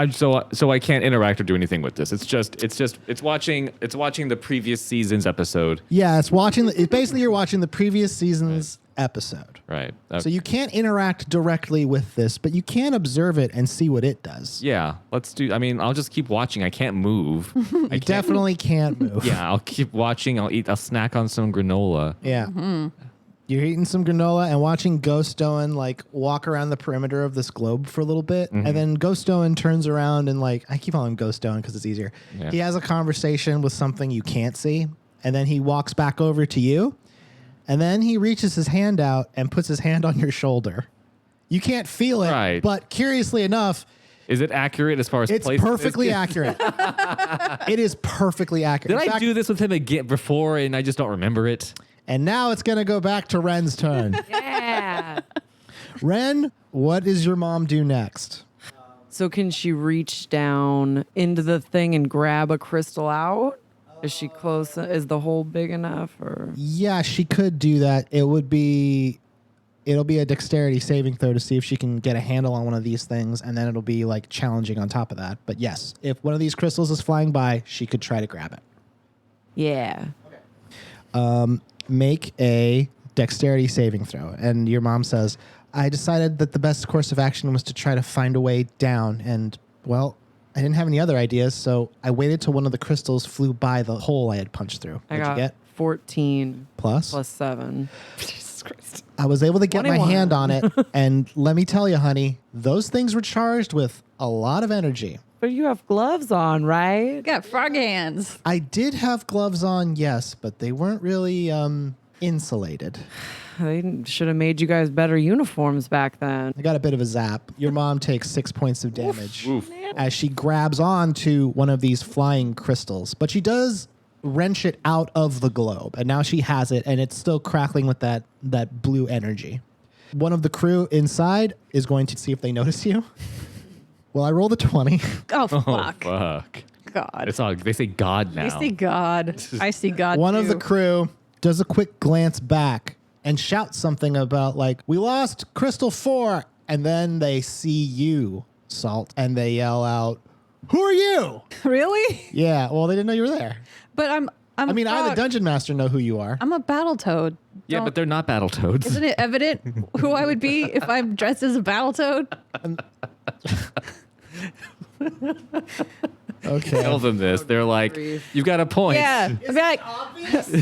[SPEAKER 3] I can't interact or do anything with this. It's watching the previous season's episode.
[SPEAKER 2] Yeah, it's basically you're watching the previous season's episode.
[SPEAKER 3] Right.
[SPEAKER 2] So you can't interact directly with this, but you can observe it and see what it does.
[SPEAKER 3] Yeah, I'll just keep watching. I can't move.
[SPEAKER 2] I definitely can't move.
[SPEAKER 3] Yeah, I'll keep watching. I'll snack on some granola.
[SPEAKER 2] Yeah. You're eating some granola and watching Ghost Owen like walk around the perimeter of this globe for a little bit. And then Ghost Owen turns around and like, I keep calling him Ghost Owen because it's easier.
[SPEAKER 3] Yeah.
[SPEAKER 2] He has a conversation with something you can't see. And then he walks back over to you. And then he reaches his hand out and puts his hand on your shoulder. You can't feel it,
[SPEAKER 3] Right.
[SPEAKER 2] but curiously enough,
[SPEAKER 3] Is it accurate as far as
[SPEAKER 2] it's
[SPEAKER 3] placement is
[SPEAKER 2] perfectly
[SPEAKER 3] concerned?
[SPEAKER 2] accurate. It is perfectly accurate.
[SPEAKER 3] Did
[SPEAKER 2] In
[SPEAKER 3] I
[SPEAKER 2] fact,
[SPEAKER 3] do this with him again before and I just don't remember it?
[SPEAKER 2] And now it's going to go back to Wren's turn.
[SPEAKER 5] Yeah.
[SPEAKER 2] Wren, what does your mom do next?
[SPEAKER 5] So can she reach down into the thing and grab a crystal out? Is she close? Is the hole big enough? Or
[SPEAKER 2] Yeah, she could do that. It'll be a dexterity saving throw to see if she can get a handle on one of these things, and then it'll be like challenging on top of that. But yes, if one of these crystals is flying by, she could try to grab it.
[SPEAKER 5] yeah.
[SPEAKER 2] Make a dexterity saving throw. And your mom says, I decided that the best course of action was to try to find a way down. And, well, I didn't have any other ideas, so I waited till one of the crystals flew by the hole I had punched through.
[SPEAKER 5] I
[SPEAKER 2] What'd
[SPEAKER 5] got
[SPEAKER 2] you get?
[SPEAKER 5] 14
[SPEAKER 2] Plus?
[SPEAKER 5] plus 7. Jesus Christ.
[SPEAKER 2] I was able to get my
[SPEAKER 5] 21.
[SPEAKER 2] hand on it. And let me tell you, honey, those things were charged with a lot of energy.
[SPEAKER 5] But you have gloves on, right?
[SPEAKER 4] Got frog hands.
[SPEAKER 2] I did have gloves on, yes, but they weren't really insulated.
[SPEAKER 5] They should have made you guys better uniforms back then.
[SPEAKER 2] I got a bit of a zap. Your mom takes 6 points of damage
[SPEAKER 3] Oof.
[SPEAKER 2] as she grabs on to one of these flying crystals. But she does wrench it out of the globe, and now she has it, and it's still crackling with that blue energy. One of the crew inside is going to see if they notice you. Well, I rolled a 20.
[SPEAKER 4] Oh,
[SPEAKER 3] Oh,
[SPEAKER 4] fuck.
[SPEAKER 3] fuck.
[SPEAKER 4] God.
[SPEAKER 3] It's all, they say God now.
[SPEAKER 4] I see God. I see God.
[SPEAKER 2] One of the
[SPEAKER 4] too.
[SPEAKER 2] crew does a quick glance back and shouts something about like, we lost Crystal 4. And then they see you, Salt, and they yell out, who are you?
[SPEAKER 4] Really?
[SPEAKER 2] Yeah, well, they didn't know you were there.
[SPEAKER 4] But I'm
[SPEAKER 2] I mean,
[SPEAKER 4] a
[SPEAKER 2] I, the
[SPEAKER 4] frog.
[SPEAKER 2] dungeon master, know who you are.
[SPEAKER 4] I'm a battle toad.
[SPEAKER 3] Yeah, but they're not battle toads.
[SPEAKER 4] Isn't it evident who I would be if I'm dressed as a battle toad?
[SPEAKER 2] Okay.
[SPEAKER 3] Tell them this. They're like, you've got a point.
[SPEAKER 4] Yeah. I'd be like,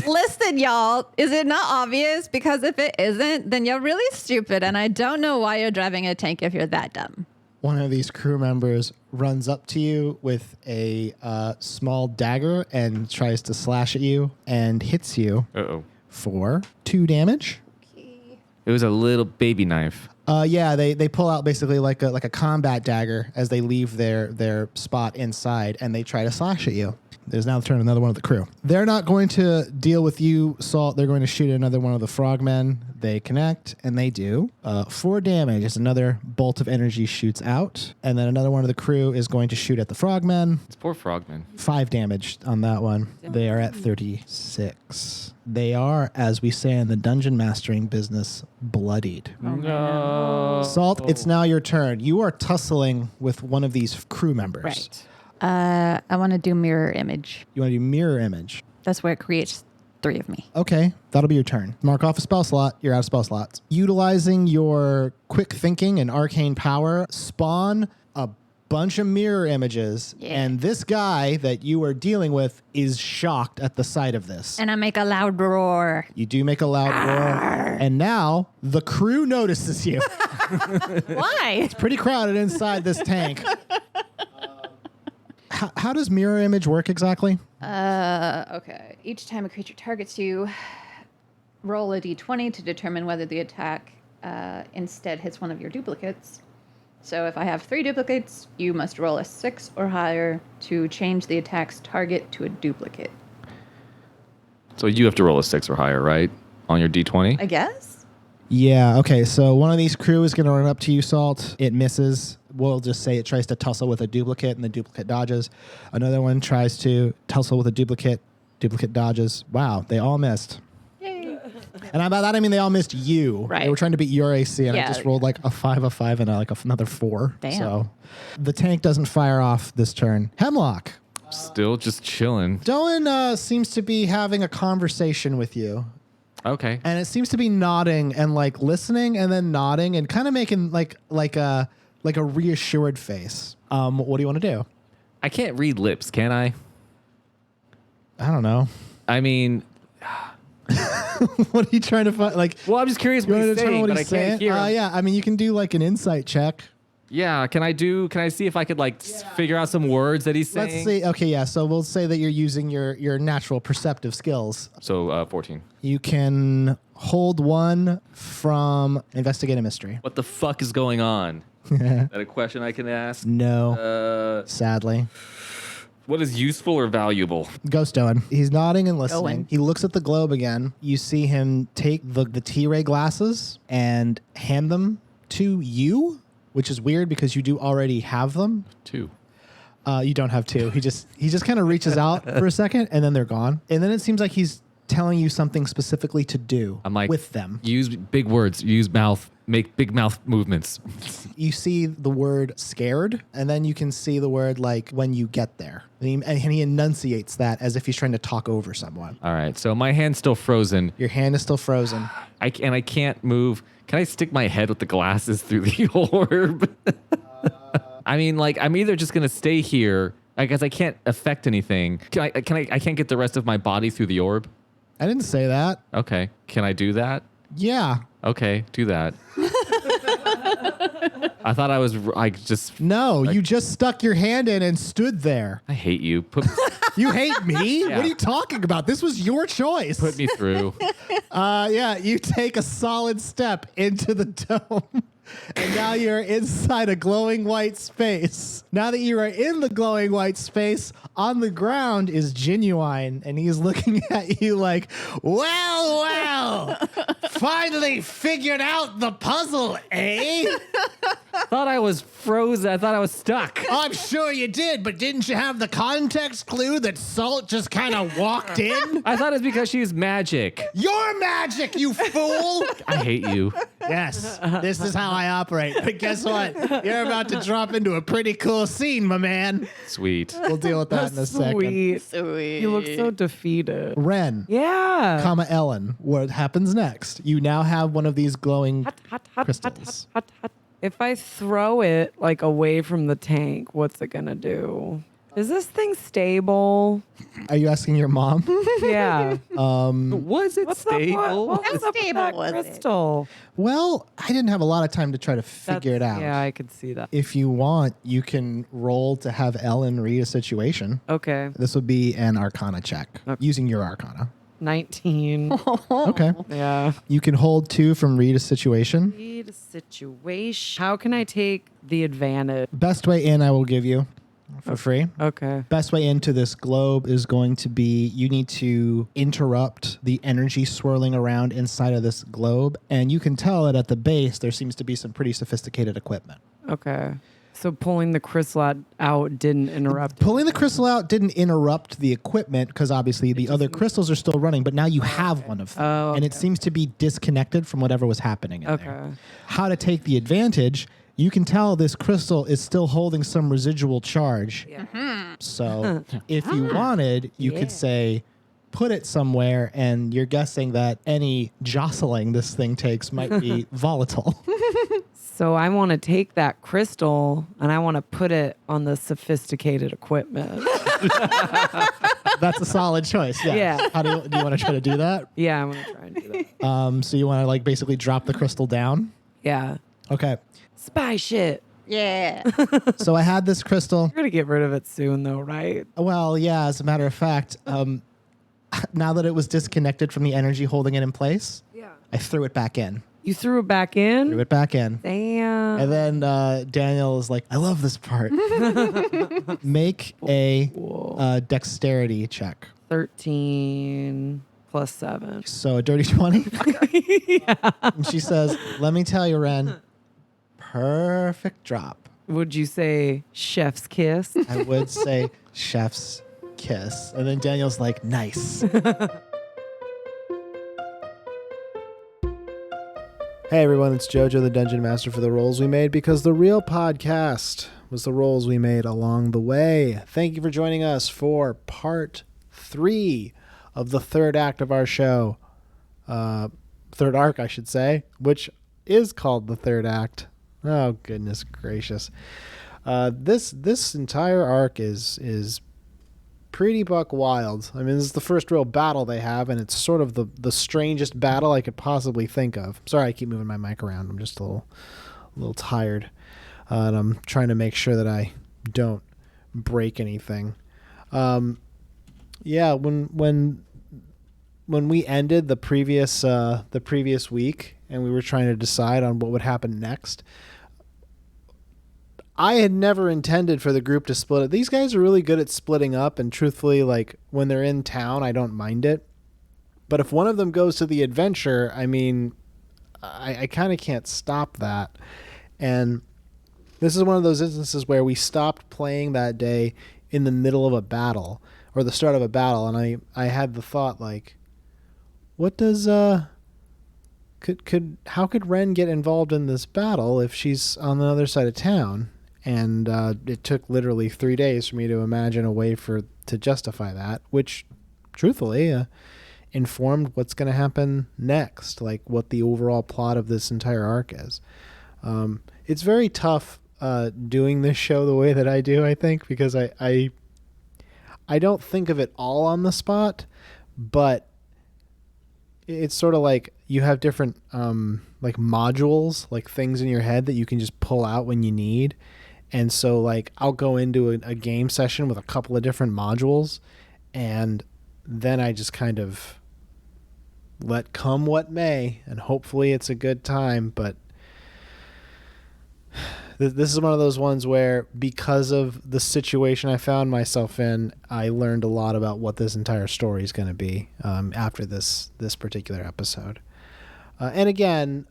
[SPEAKER 4] listen, y'all, is it not obvious? Because if it isn't, then you're really stupid. And I don't know why you're driving a tank if you're that dumb.
[SPEAKER 2] One of these crew members runs up to you with a small dagger and tries to slash at you and hits you
[SPEAKER 3] Uh-oh.
[SPEAKER 2] for 2 damage.
[SPEAKER 3] It was a little baby knife.
[SPEAKER 2] Yeah, they pull out basically like a combat dagger as they leave their spot inside, and they try to slash at you. There's now the turn of another one of the crew. They're not going to deal with you, Salt. They're going to shoot at another one of the frogmen. They connect, and they do. 4 damage as another bolt of energy shoots out, and then another one of the crew is going to shoot at the frogmen.
[SPEAKER 3] It's poor frogman.
[SPEAKER 2] 5 damage on that one. They are at 36. They are, as we say in the dungeon mastering business, bloodied.
[SPEAKER 3] No.
[SPEAKER 2] Salt, it's now your turn. You are tussling with one of these crew members.
[SPEAKER 4] Right. I want to do mirror image.
[SPEAKER 2] You want to do mirror image.
[SPEAKER 4] That's where it creates 3 of me.
[SPEAKER 2] Okay, that'll be your turn. Mark off a spell slot. You're out of spell slots. Utilizing your quick thinking and arcane power, spawn a bunch of mirror images, and this guy that you are dealing with is shocked at the sight of this.
[SPEAKER 4] And I make a loud roar.
[SPEAKER 2] You do make a loud roar, and now the crew notices you.
[SPEAKER 4] Why?
[SPEAKER 2] It's pretty crowded inside this tank. How does mirror image work exactly?
[SPEAKER 4] Okay. Each time a creature targets you, roll a d20 to determine whether the attack instead hits one of your duplicates. So if I have 3 duplicates, you must roll a 6 or higher to change the attack's target to a duplicate.
[SPEAKER 3] So you have to roll a 6 or higher, right? On your d20?
[SPEAKER 4] I guess?
[SPEAKER 2] Yeah, okay, so one of these crew is going to run up to you, Salt. It misses. We'll just say it tries to tussle with a duplicate, and the duplicate dodges. Another one tries to tussle with a duplicate. Duplicate dodges. Wow, they all missed.
[SPEAKER 4] Yay.
[SPEAKER 2] And by that, I mean they all missed you.
[SPEAKER 4] Right.
[SPEAKER 2] They were trying to beat your AC, and I
[SPEAKER 4] Yeah,
[SPEAKER 2] just rolled like a 5, and another 4.
[SPEAKER 4] Damn.
[SPEAKER 2] So the tank doesn't fire off this turn. Hemlock.
[SPEAKER 3] Still just chilling.
[SPEAKER 2] Doan seems to be having a conversation with you.
[SPEAKER 3] Okay.
[SPEAKER 2] And it seems to be nodding and like listening and then nodding and kind of making like a reassured face. What do you want to do?
[SPEAKER 3] I can't read lips, can I?
[SPEAKER 2] I don't know.
[SPEAKER 3] I mean,
[SPEAKER 2] What are you trying to find? Like,
[SPEAKER 3] well, I'm just curious
[SPEAKER 2] you
[SPEAKER 3] what
[SPEAKER 2] want
[SPEAKER 3] he's
[SPEAKER 2] to determine
[SPEAKER 3] saying,
[SPEAKER 2] what
[SPEAKER 3] but I
[SPEAKER 2] he's
[SPEAKER 3] can't
[SPEAKER 2] saying?
[SPEAKER 3] hear him.
[SPEAKER 2] Yeah, I mean, you can do like an insight check.
[SPEAKER 3] Yeah, can I see if I could like figure out some words that he's saying?
[SPEAKER 2] Let's see. Okay, yeah. So we'll say that you're using your natural perceptive skills.
[SPEAKER 3] So 14.
[SPEAKER 2] You can hold 1 from investigate a mystery.
[SPEAKER 3] What the fuck is going on? Is that a question I can ask?
[SPEAKER 2] No, sadly.
[SPEAKER 3] What is useful or valuable?
[SPEAKER 2] Ghost Owen. He's nodding and listening.
[SPEAKER 4] Owen.
[SPEAKER 2] He looks at the globe again. You see him take the T-ray glasses and hand them to you, which is weird because you do already have them.
[SPEAKER 3] 2.
[SPEAKER 2] You don't have 2. He just kind of reaches out for a second and then they're gone. And then it seems like he's telling you something specifically to do
[SPEAKER 3] I'm like,
[SPEAKER 2] with them.
[SPEAKER 3] Use big words. Use mouth. Make big mouth movements.
[SPEAKER 2] You see the word scared, and then you can see the word like when you get there. And he enunciates that as if he's trying to talk over someone.
[SPEAKER 3] All right. So my hand's still frozen.
[SPEAKER 2] Your hand is still frozen.
[SPEAKER 3] I can't move. Can I stick my head with the glasses through the orb? I mean, like, I'm either just gonna stay here, I guess I can't affect anything. I can't get the rest of my body through the orb.
[SPEAKER 2] I didn't say that.
[SPEAKER 3] Okay. Can I do that?
[SPEAKER 2] Yeah.
[SPEAKER 3] Okay, do that. I thought I was just.
[SPEAKER 2] No, you just stuck your hand in and stood there.
[SPEAKER 3] I hate you.
[SPEAKER 2] You hate me?
[SPEAKER 3] Yeah.
[SPEAKER 2] What are you talking about? This was your choice.
[SPEAKER 3] Put me through.
[SPEAKER 2] Yeah, you take a solid step into the dome. And now you're inside a glowing white space. Now that you are in the glowing white space, on the ground is Genuine, and he's looking at you like, well, finally figured out the puzzle, eh?
[SPEAKER 3] Thought I was frozen. I thought I was stuck.
[SPEAKER 2] I'm sure you did, but didn't you have the context clue that Salt just kind of walked in?
[SPEAKER 3] I thought it's because she's magic.
[SPEAKER 2] You're magic, you fool!
[SPEAKER 3] I hate you.
[SPEAKER 2] Yes, this is how I operate. But guess what? You're about to drop into a pretty cool scene, my man.
[SPEAKER 3] Sweet.
[SPEAKER 2] We'll deal with that in a second.
[SPEAKER 5] Sweet. You look so defeated.
[SPEAKER 2] Wren,
[SPEAKER 5] Yeah.
[SPEAKER 2] comma Ellen, what happens next? You now have one of these glowing crystals.
[SPEAKER 5] If I throw it like away from the tank, what's it gonna do? Is this thing stable?
[SPEAKER 2] Are you asking your mom?
[SPEAKER 5] Yeah.
[SPEAKER 3] Was it
[SPEAKER 5] What's up? What was up with
[SPEAKER 4] stable
[SPEAKER 5] that
[SPEAKER 4] was it?
[SPEAKER 5] crystal?
[SPEAKER 2] Well, I didn't have a lot of time to try to figure it out.
[SPEAKER 5] Yeah, I could see that.
[SPEAKER 2] If you want, you can roll to have Ellen read a situation.
[SPEAKER 5] Okay.
[SPEAKER 2] This would be an Arcana check using your Arcana.
[SPEAKER 5] 19.
[SPEAKER 2] Okay.
[SPEAKER 5] Yeah.
[SPEAKER 2] You can hold 2 from read a situation.
[SPEAKER 5] Read a situation. How can I take the advantage?
[SPEAKER 2] Best way in I will give you for free.
[SPEAKER 5] Okay.
[SPEAKER 2] Best way into this globe is going to be you need to interrupt the energy swirling around inside of this globe. And you can tell that at the base, there seems to be some pretty sophisticated equipment.
[SPEAKER 5] Okay. So pulling the crystal out didn't interrupt.
[SPEAKER 2] Pulling the crystal out didn't interrupt the equipment because obviously the other crystals are still running, but now you have one of them.
[SPEAKER 5] Oh,
[SPEAKER 2] And it seems to be disconnected from whatever was happening in there.
[SPEAKER 5] Okay.
[SPEAKER 2] How to take the advantage, you can tell this crystal is still holding some residual charge.
[SPEAKER 5] Yeah.
[SPEAKER 2] So if you wanted, you could say, put it somewhere, and you're guessing that any jostling this thing takes might be volatile.
[SPEAKER 5] So I want to take that crystal and I want to put it on the sophisticated equipment.
[SPEAKER 2] That's a solid choice. Yeah.
[SPEAKER 5] Yeah.
[SPEAKER 2] How do you want to try to do that?
[SPEAKER 5] Yeah, I'm going to try and do that.
[SPEAKER 2] So you want to like basically drop the crystal down?
[SPEAKER 5] Yeah.
[SPEAKER 2] Okay.
[SPEAKER 5] Spy shit.
[SPEAKER 4] Yeah.
[SPEAKER 2] So I had this crystal.
[SPEAKER 5] You're going to get rid of it soon, though, right?
[SPEAKER 2] Well, yeah, as a matter of fact, now that it was disconnected from the energy holding it in place,
[SPEAKER 5] Yeah.
[SPEAKER 2] I threw it back in.
[SPEAKER 5] You threw it back in?
[SPEAKER 2] Threw it back in.
[SPEAKER 5] Damn.
[SPEAKER 2] And then Daniel is like, I love this part. Make a dexterity check.
[SPEAKER 5] 13 plus 7.
[SPEAKER 2] So a dirty 20.
[SPEAKER 5] Yeah.
[SPEAKER 2] And she says, let me tell you, Wren, perfect drop.
[SPEAKER 5] Would you say chef's kiss?
[SPEAKER 2] I would say chef's kiss. And then Daniel's like, nice.
[SPEAKER 1] Hey everyone, it's JoJo the Dungeon Master for the rolls we made, because the real podcast was the rolls we made along the way. Thank you for joining us for part 3 of the third act of our show. Third arc, I should say, which is called the third act. Oh, goodness gracious. This entire arc is pretty buck wild. I mean, this is the first real battle they have, and it's sort of the strangest battle I could possibly think of. Sorry, I keep moving my mic around. I'm just a little tired, and I'm trying to make sure that I don't break anything. Yeah, when we ended the previous week, and we were trying to decide on what would happen next, I had never intended for the group to split it. These guys are really good at splitting up, and truthfully, like, when they're in town, I don't mind it. But if one of them goes to the adventure, I mean, I kind of can't stop that. And this is one of those instances where we stopped playing that day in the middle of a battle, or the start of a battle, and I had the thought, like, what does how could Wren get involved in this battle if she's on the other side of town? And it took literally 3 days for me to imagine a way to justify that, which, truthfully, informed what's going to happen next, like what the overall plot of this entire arc is. It's very tough doing this show the way that I do, I think, because I don't think of it all on the spot, but it's sort of like you have different like modules, like things in your head that you can just pull out when you need. And so, like, I'll go into a game session with a couple of different modules, and then I just kind of let come what may, and hopefully it's a good time. But this is one of those ones where, because of the situation I found myself in, I learned a lot about what this entire story is going to be after this particular episode. And again,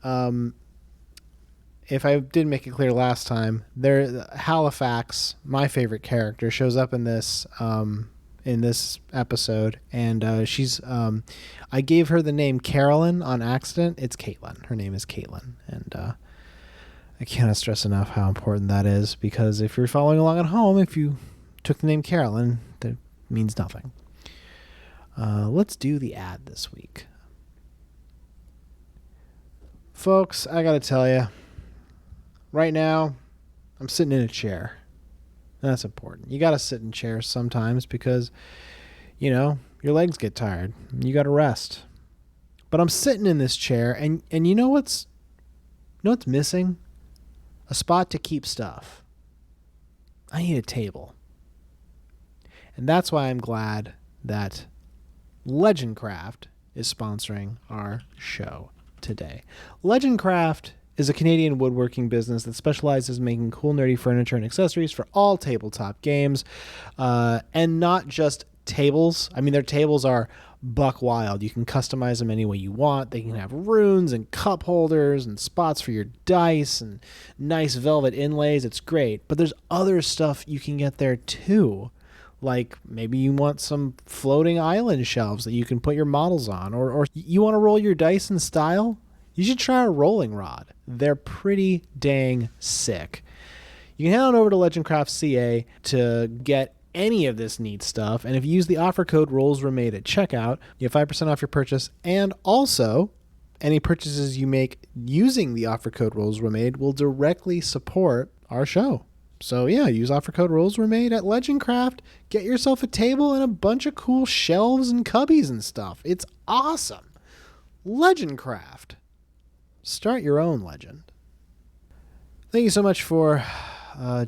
[SPEAKER 1] if I didn't make it clear last time, Halifax, my favorite character, shows up in this episode, and she's I gave her the name Carolyn on accident. It's Caitlin. Her name is Caitlin, and I cannot stress enough how important that is, because if you're following along at home, if you took the name Carolyn, that means nothing. Let's do the ad this week. Folks, I gotta tell you, right now, I'm sitting in a chair. That's important. You gotta sit in chairs sometimes because, you know, your legs get tired. You gotta rest. But I'm sitting in this chair, and you know what's missing? A spot to keep stuff. I need a table. And that's why I'm glad that Legendcraft is sponsoring our show today. Legendcraft is a Canadian woodworking business that specializes in making cool, nerdy furniture and accessories for all tabletop games, and not just tables. I mean, their tables are buck wild. You can customize them any way you want. They can have runes and cup holders and spots for your dice and nice velvet inlays. It's great. But there's other stuff you can get there too. Like maybe you want some floating island shelves that you can put your models on, or you want to roll your dice in style? You should try a rolling rod. They're pretty dang sick. You can head on over to Legendcraft.ca to get any of this neat stuff, and if you use the offer code ROLLSWEREMADE at checkout, you have 5% off your purchase, and also any purchases you make using the offer code Rolls Were Made will directly support our show. So yeah, use offer code Rolls Were Made at Legendcraft. Get yourself a table and a bunch of cool shelves and cubbies and stuff. It's awesome. Legendcraft. Start your own legend. Thank you so much for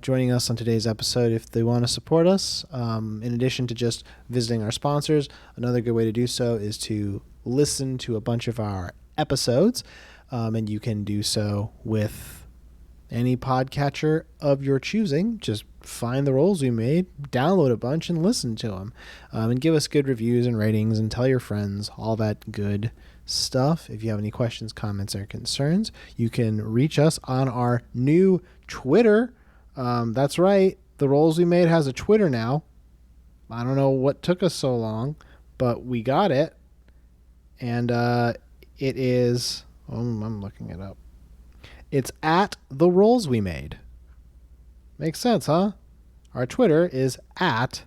[SPEAKER 1] joining us on today's episode. If they want to support us, in addition to just visiting our sponsors, another good way to do so is to listen to a bunch of our episodes, and you can do so with any podcatcher of your choosing. Just find the Rolls We Made, download a bunch, and listen to them, and give us good reviews and ratings, and tell your friends, all that good stuff. If you have any questions, comments, or concerns, you can reach us on our new Twitter. That's right, the Rolls We Made has a Twitter now. I don't know what took us so long, but we got it. And it is, I'm looking it up. It's at the Rolls We Made. Makes sense, huh? Our Twitter is at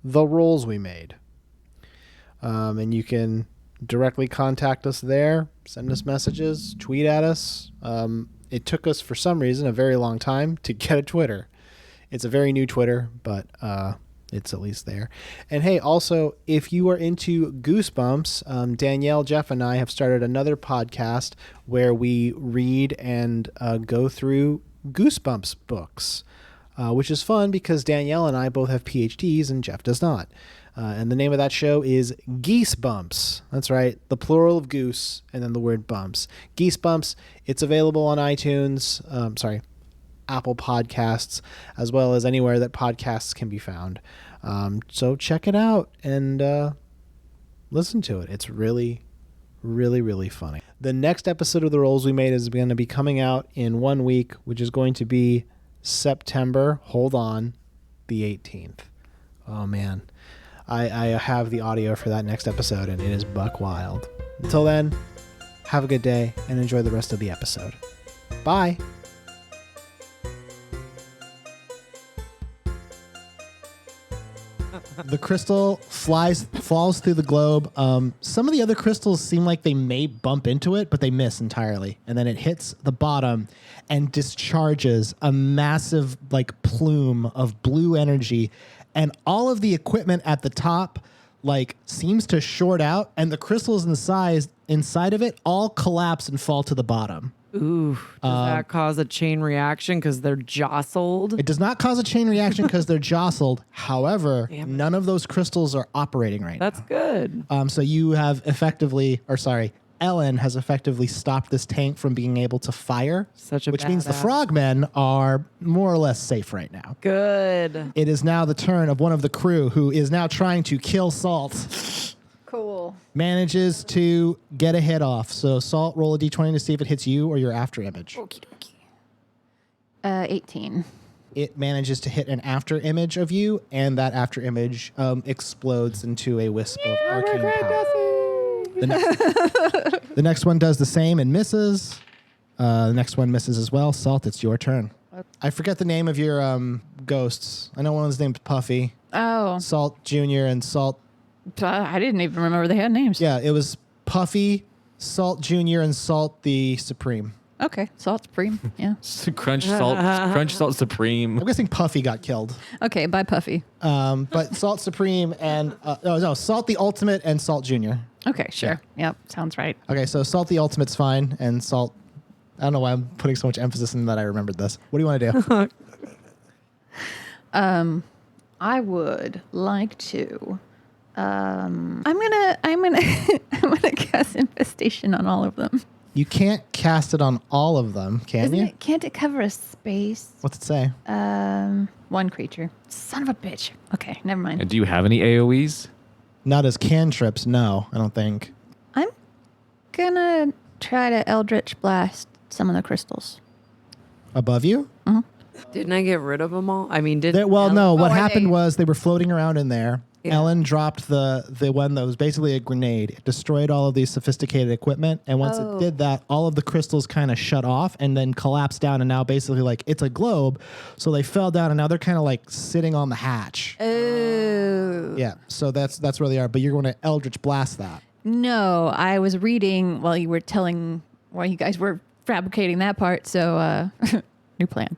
[SPEAKER 1] the Rolls We Made. And you can directly contact us there, send us messages, tweet at us. It took us, for some reason, a very long time to get a Twitter. It's a very new Twitter, but it's at least there. And hey, also, if you are into Goosebumps, Danielle, Jeff, and I have started another podcast where we read and go through Goosebumps books, which is fun because Danielle and I both have PhDs and Jeff does not. And the name of that show is Geese Bumps. That's right, the plural of goose and then the word bumps. Geese Bumps. It's available on iTunes, Apple Podcasts, as well as anywhere that podcasts can be found. So check it out and listen to it. It's really, really, really funny. The next episode of The Rolls We Made is going to be coming out in 1 week, which is going to be September, hold on, the 18th. Oh, man. I have the audio for that next episode, and it is buck wild. Until then, have a good day and enjoy the rest of the episode. Bye.
[SPEAKER 2] The crystal falls through the globe. Some of the other crystals seem like they may bump into it, but they miss entirely. And then it hits the bottom and discharges a massive plume of blue energy. And all of the equipment at the top seems to short out, and the crystals inside of it all collapse and fall to the bottom.
[SPEAKER 5] Ooh, does that cause a chain reaction because they're jostled?
[SPEAKER 2] It does not cause a chain reaction because they're jostled. However, none of those crystals are operating right now.
[SPEAKER 5] That's good.
[SPEAKER 2] So you have Ellen has effectively stopped this tank from being able to fire, which means the frogmen are more or less safe right now.
[SPEAKER 5] Good.
[SPEAKER 2] It is now the turn of one of the crew who is now trying to kill Salt.
[SPEAKER 4] Cool.
[SPEAKER 2] Manages to get a hit off. So Salt, roll a d20 to see if it hits you or your after image.
[SPEAKER 4] Okie dokie. 18.
[SPEAKER 2] It manages to hit an after image of you, and that after image explodes into a wisp of arcane power. The next one does the same and misses. The next one misses as well. Salt, it's your turn. I forget the name of your ghosts. I know one was named Puffy.
[SPEAKER 4] Oh.
[SPEAKER 2] Salt Jr. and Salt.
[SPEAKER 4] I didn't even remember they had names.
[SPEAKER 2] Yeah, it was Puffy, Salt Jr., and Salt the Supreme.
[SPEAKER 4] Okay, Salt Supreme. Yeah.
[SPEAKER 3] Crunch Salt Supreme.
[SPEAKER 2] I'm guessing Puffy got killed.
[SPEAKER 4] Okay, bye Puffy.
[SPEAKER 2] But Salt Supreme and Salt the Ultimate and Salt Jr.
[SPEAKER 4] Okay, sure. Yep, sounds right.
[SPEAKER 2] Okay, so Salt the Ultimate's fine, and Salt. I don't know why I'm putting so much emphasis in that I remembered this. What do you want to do?
[SPEAKER 4] I would like to. I'm gonna cast infestation on all of them.
[SPEAKER 2] You can't cast it on all of them, can you?
[SPEAKER 4] Can't it cover a space?
[SPEAKER 2] What's it say?
[SPEAKER 4] One creature. Son of a bitch. Okay, never mind.
[SPEAKER 3] And do you have any AoEs?
[SPEAKER 2] Not as cantrips, no, I don't think.
[SPEAKER 4] I'm gonna try to Eldritch Blast some of the crystals.
[SPEAKER 2] Above you?
[SPEAKER 5] Didn't I get rid of them all? I mean,
[SPEAKER 2] No. What
[SPEAKER 4] are
[SPEAKER 2] happened
[SPEAKER 4] they-
[SPEAKER 2] was they were floating around in there.
[SPEAKER 5] Yeah.
[SPEAKER 2] Ellen dropped the one that was basically a grenade. It destroyed all of these sophisticated equipment. And once it did that, all of the crystals kind of shut off and then collapsed down. And now basically it's a globe. So they fell down and now they're kind of sitting on the hatch.
[SPEAKER 4] Oh.
[SPEAKER 2] Yeah. So that's where they are. But you're going to Eldritch Blast that.
[SPEAKER 4] No, I was reading while you guys were fabricating that part. So, new plan.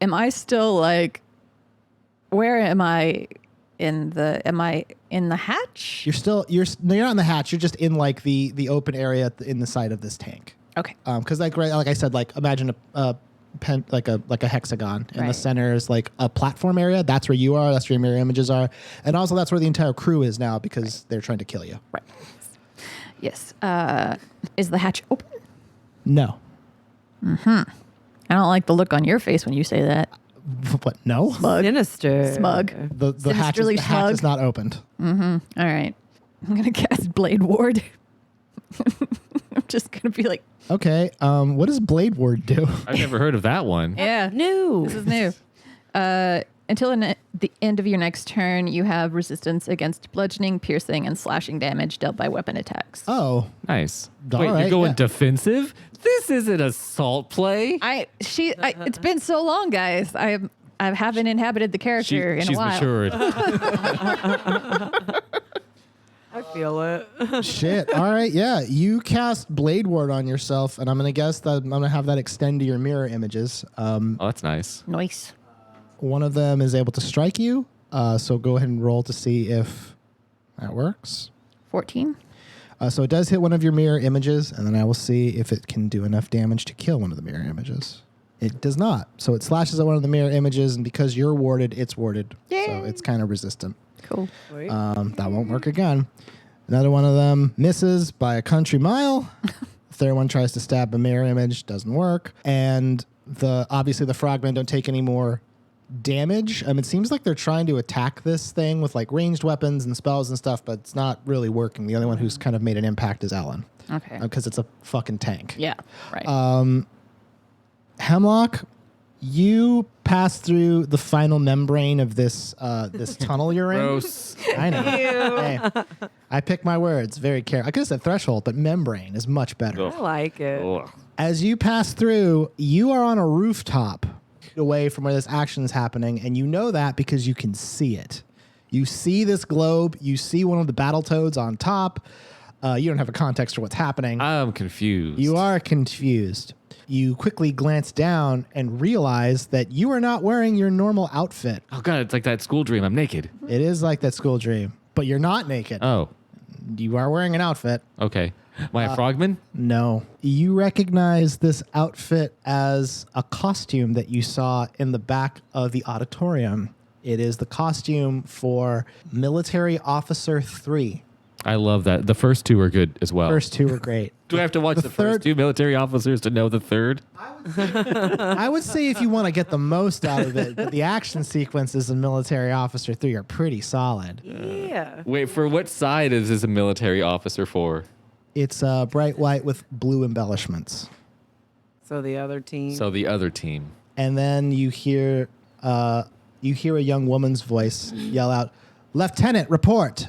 [SPEAKER 4] Am I still like, where am I am I in the hatch?
[SPEAKER 2] You're not in the hatch. You're just in like the open area in the side of this tank.
[SPEAKER 4] Okay.
[SPEAKER 2] Because like I said, like imagine a hexagon. In the
[SPEAKER 4] Right.
[SPEAKER 2] center is like a platform area. That's where you are. That's where your mirror images are, and also that's where the entire crew is now because they're trying to kill you.
[SPEAKER 4] Right. Yes. Is the hatch open?
[SPEAKER 2] No.
[SPEAKER 4] I don't like the look on your face when you say that.
[SPEAKER 2] What? No.
[SPEAKER 5] Sinister.
[SPEAKER 4] Smug.
[SPEAKER 2] The hatch
[SPEAKER 4] Sinisterly
[SPEAKER 2] is
[SPEAKER 4] smug.
[SPEAKER 2] not opened.
[SPEAKER 4] All right. I'm gonna cast Blade Ward. I'm just gonna be like,
[SPEAKER 2] Okay. What does Blade Ward do?
[SPEAKER 3] I've never heard of that one.
[SPEAKER 4] yeah,
[SPEAKER 5] New.
[SPEAKER 4] this is new. Until the end of your next turn, you have resistance against bludgeoning, piercing, and slashing damage dealt by weapon attacks.
[SPEAKER 2] Oh.
[SPEAKER 3] Nice.
[SPEAKER 2] All
[SPEAKER 3] Wait,
[SPEAKER 2] right,
[SPEAKER 3] you're going
[SPEAKER 2] yeah.
[SPEAKER 3] defensive? This isn't assault play.
[SPEAKER 4] It's been so long, guys. I haven't inhabited the character in a
[SPEAKER 3] She's
[SPEAKER 4] while.
[SPEAKER 3] matured.
[SPEAKER 5] I feel it.
[SPEAKER 2] Shit. All right. Yeah. You cast Blade Ward on yourself, and I'm going to guess that I'm going to have that extend to your mirror images.
[SPEAKER 3] Oh, that's nice.
[SPEAKER 4] Nice.
[SPEAKER 2] One of them is able to strike you. So go ahead and roll to see if that works.
[SPEAKER 4] 14.
[SPEAKER 2] So it does hit one of your mirror images, and then I will see if it can do enough damage to kill one of the mirror images. It does not. So it slashes at one of the mirror images, and because you're warded, it's warded.
[SPEAKER 4] Yay.
[SPEAKER 2] So it's kind of resistant.
[SPEAKER 4] Cool.
[SPEAKER 2] That won't work again. Another one of them misses by a country mile. The third one tries to stab a mirror image, doesn't work. And obviously the frogmen don't take any more damage. It seems like they're trying to attack this thing with like ranged weapons and spells and stuff, but it's not really working. The only one who's kind of made an impact is Ellen.
[SPEAKER 4] Okay.
[SPEAKER 2] Because it's a fucking tank.
[SPEAKER 4] Yeah. Right.
[SPEAKER 2] Hemlock, you pass through the final membrane of this this tunnel you're in.
[SPEAKER 3] Gross.
[SPEAKER 2] I know. Hey, I pick my words very carefully. I could have said threshold, but membrane is much better.
[SPEAKER 3] Ugh.
[SPEAKER 5] I like it.
[SPEAKER 3] Ugh.
[SPEAKER 2] As you pass through, you are on a rooftop away from where this action is happening, and you know that because you can see it. You see this globe. You see one of the Battletoads on top. You don't have a context for what's happening.
[SPEAKER 3] I'm confused.
[SPEAKER 2] You are confused. You quickly glance down and realize that you are not wearing your normal outfit.
[SPEAKER 3] Oh, God, it's like that school dream. I'm naked.
[SPEAKER 2] It is like that school dream, but you're not naked.
[SPEAKER 3] Oh,
[SPEAKER 2] You are wearing an outfit.
[SPEAKER 3] okay. Am I a frogman?
[SPEAKER 2] No. You recognize this outfit as a costume that you saw in the back of the auditorium. It is the costume for Military Officer 3.
[SPEAKER 3] I love that. The first two are good as well.
[SPEAKER 2] First two were great.
[SPEAKER 3] Do I have to watch the
[SPEAKER 2] third-
[SPEAKER 3] first two military officers to know the third?
[SPEAKER 2] I would say if you want to get the most out of it, but the action sequences in Military Officer 3 are pretty solid.
[SPEAKER 5] Yeah.
[SPEAKER 3] Wait, for what side is this a military officer for?
[SPEAKER 2] It's bright white with blue embellishments.
[SPEAKER 5] So the other team.
[SPEAKER 3] So the other team.
[SPEAKER 2] And then you hear a young woman's voice yell out, "Lieutenant, report."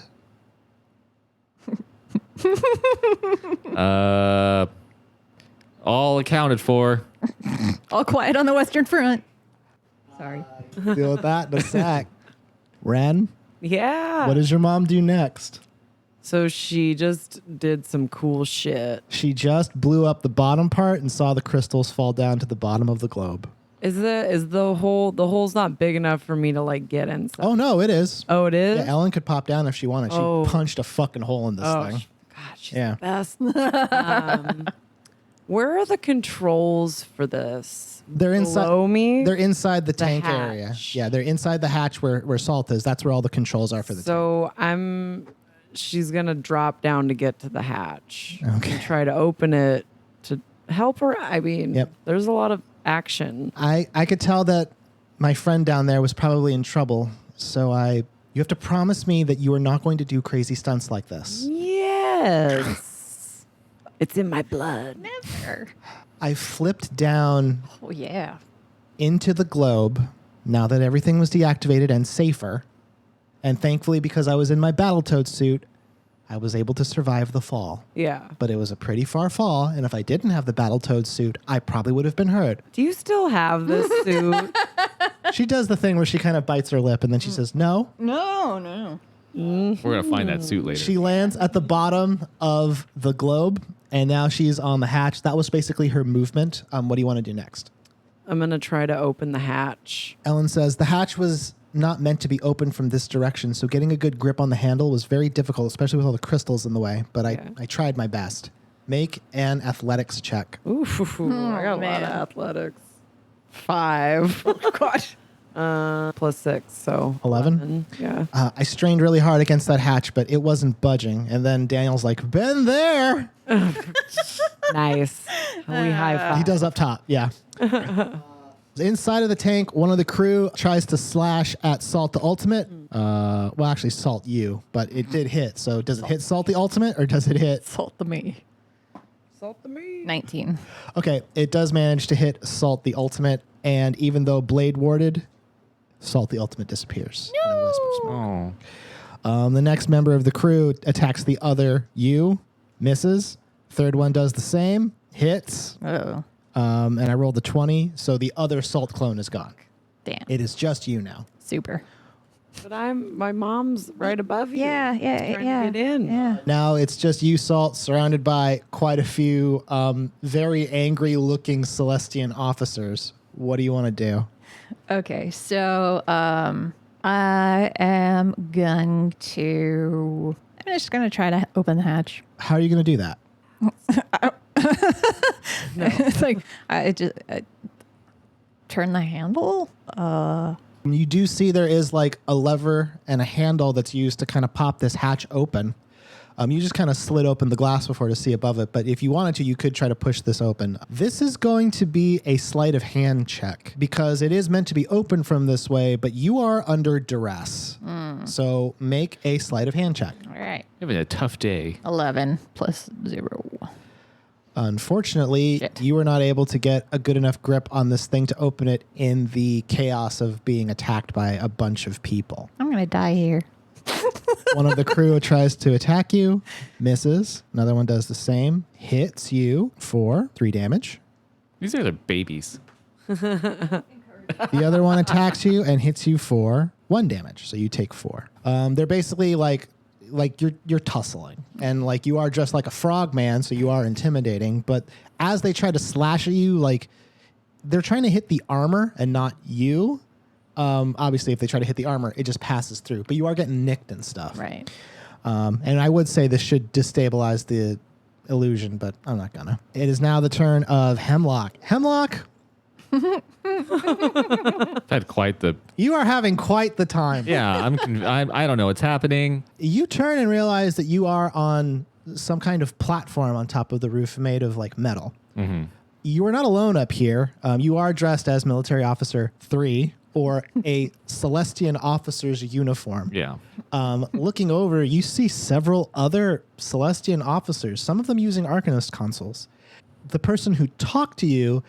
[SPEAKER 3] All accounted for.
[SPEAKER 4] All quiet on the Western Front. Sorry.
[SPEAKER 2] Deal with that in a sec. Wren,
[SPEAKER 5] Yeah.
[SPEAKER 2] what does your mom do next?
[SPEAKER 5] So she just did some cool shit.
[SPEAKER 2] She just blew up the bottom part and saw the crystals fall down to the bottom of the globe.
[SPEAKER 5] Is the hole's not big enough for me to like get inside?
[SPEAKER 2] Oh, no, it is.
[SPEAKER 5] Oh, it is?
[SPEAKER 2] Yeah, Ellen could pop down if she wanted. She
[SPEAKER 5] Oh.
[SPEAKER 2] punched a fucking hole in this thing.
[SPEAKER 5] God, she's
[SPEAKER 2] Yeah.
[SPEAKER 5] the best. Where are the controls for this?
[SPEAKER 2] They're inside.
[SPEAKER 5] Below me?
[SPEAKER 2] They're inside the tank
[SPEAKER 5] hatch.
[SPEAKER 2] area. Yeah, they're inside the hatch where Salt is. That's where all the controls are for the tank.
[SPEAKER 5] So she's gonna drop down to get to the hatch.
[SPEAKER 2] Okay.
[SPEAKER 5] And try to open it to help her. I mean,
[SPEAKER 2] Yep.
[SPEAKER 5] there's a lot of action.
[SPEAKER 2] I could tell that my friend down there was probably in trouble. So you have to promise me that you are not going to do crazy stunts like this.
[SPEAKER 5] Yes. It's in my blood.
[SPEAKER 4] Never.
[SPEAKER 2] I flipped down
[SPEAKER 4] Oh, yeah.
[SPEAKER 2] into the globe now that everything was deactivated and safer. And thankfully, because I was in my Battletoad suit, I was able to survive the fall.
[SPEAKER 5] Yeah.
[SPEAKER 2] But it was a pretty far fall, and if I didn't have the Battletoad suit, I probably would have been hurt.
[SPEAKER 5] Do you still have this suit?
[SPEAKER 2] She does the thing where she kind of bites her lip, and then she says, "No."
[SPEAKER 4] No.
[SPEAKER 3] We're gonna find that suit later.
[SPEAKER 2] She lands at the bottom of the globe, and now she's on the hatch. That was basically her movement. What do you want to do next?
[SPEAKER 5] I'm going to try to open the hatch.
[SPEAKER 2] Ellen says, the hatch was not meant to be open from this direction, so getting a good grip on the handle was very difficult, especially with all the crystals in the way, but I tried my best. Make an athletics check.
[SPEAKER 5] Ooh, I got a lot of athletics. 5. Oh, gosh. Plus 6, so
[SPEAKER 2] 11?
[SPEAKER 5] Yeah.
[SPEAKER 2] I strained really hard against that hatch, but it wasn't budging. And then Daniel's like, been there.
[SPEAKER 5] Nice. We high five.
[SPEAKER 2] He does up top, yeah. Inside of the tank, one of the crew tries to slash at Salt the Ultimate. Well, actually, Salt you, but it did hit. So does it hit Salt the Ultimate, or does it hit?
[SPEAKER 6] Salt the me.
[SPEAKER 5] Salt the meat.
[SPEAKER 6] 19.
[SPEAKER 2] Okay, it does manage to hit Salt the Ultimate, and even though Blade warded, Salt the Ultimate disappears. in a wisp of smoke.
[SPEAKER 3] Oh.
[SPEAKER 2] The next member of the crew attacks the other you, misses. Third one does the same, hits.
[SPEAKER 6] Oh,
[SPEAKER 2] And I rolled a 20, so the other Salt clone is gone.
[SPEAKER 6] damn.
[SPEAKER 2] It is just you now.
[SPEAKER 6] Super.
[SPEAKER 5] But my mom's right above you.
[SPEAKER 6] Yeah.
[SPEAKER 5] Trying to get in.
[SPEAKER 6] Yeah.
[SPEAKER 2] Now it's just you, Salt, surrounded by quite a few very angry-looking Celestian officers. What do you want to do?
[SPEAKER 6] Okay, so I am going to. I'm just going to try to open the hatch.
[SPEAKER 2] How are you going to do that?
[SPEAKER 6] It's like I turn the handle.
[SPEAKER 2] You do see there is like a lever and a handle that's used to kind of pop this hatch open. You just kind of slid open the glass before to see above it, but if you wanted to, you could try to push this open. This is going to be a sleight of hand check because it is meant to be open from this way, but you are under duress. So make a sleight of hand check.
[SPEAKER 6] All right.
[SPEAKER 3] Having a tough day.
[SPEAKER 6] 11 plus 0.
[SPEAKER 2] Unfortunately,
[SPEAKER 6] Shit.
[SPEAKER 2] you were not able to get a good enough grip on this thing to open it in the chaos of being attacked by a bunch of people.
[SPEAKER 6] I'm going to die here.
[SPEAKER 2] One of the crew tries to attack you, misses. Another one does the same, hits you for 3 damage.
[SPEAKER 3] These are the babies.
[SPEAKER 2] The other one attacks you and hits you for 1 damage, so you take 4. They're basically like you're tussling, and like you are dressed like a frog man, so you are intimidating. But as they try to slash at you, like they're trying to hit the armor and not you. Obviously, if they try to hit the armor, it just passes through. But you are getting nicked and stuff.
[SPEAKER 6] Right.
[SPEAKER 2] And I would say this should destabilize the illusion, but I'm not gonna. It is now the turn of Hemlock. Hemlock,
[SPEAKER 3] I've had quite the.
[SPEAKER 2] you are having quite the time.
[SPEAKER 3] Yeah, I don't know what's happening.
[SPEAKER 2] You turn and realize that you are on some kind of platform on top of the roof made of like metal.
[SPEAKER 3] Mm-hmm.
[SPEAKER 2] You are not alone up here. You are dressed as Military Officer 3 or a Celestian officer's uniform.
[SPEAKER 3] Yeah.
[SPEAKER 2] Looking over, you see several other Celestian officers, some of them using Arcanist consoles. The person who talked to you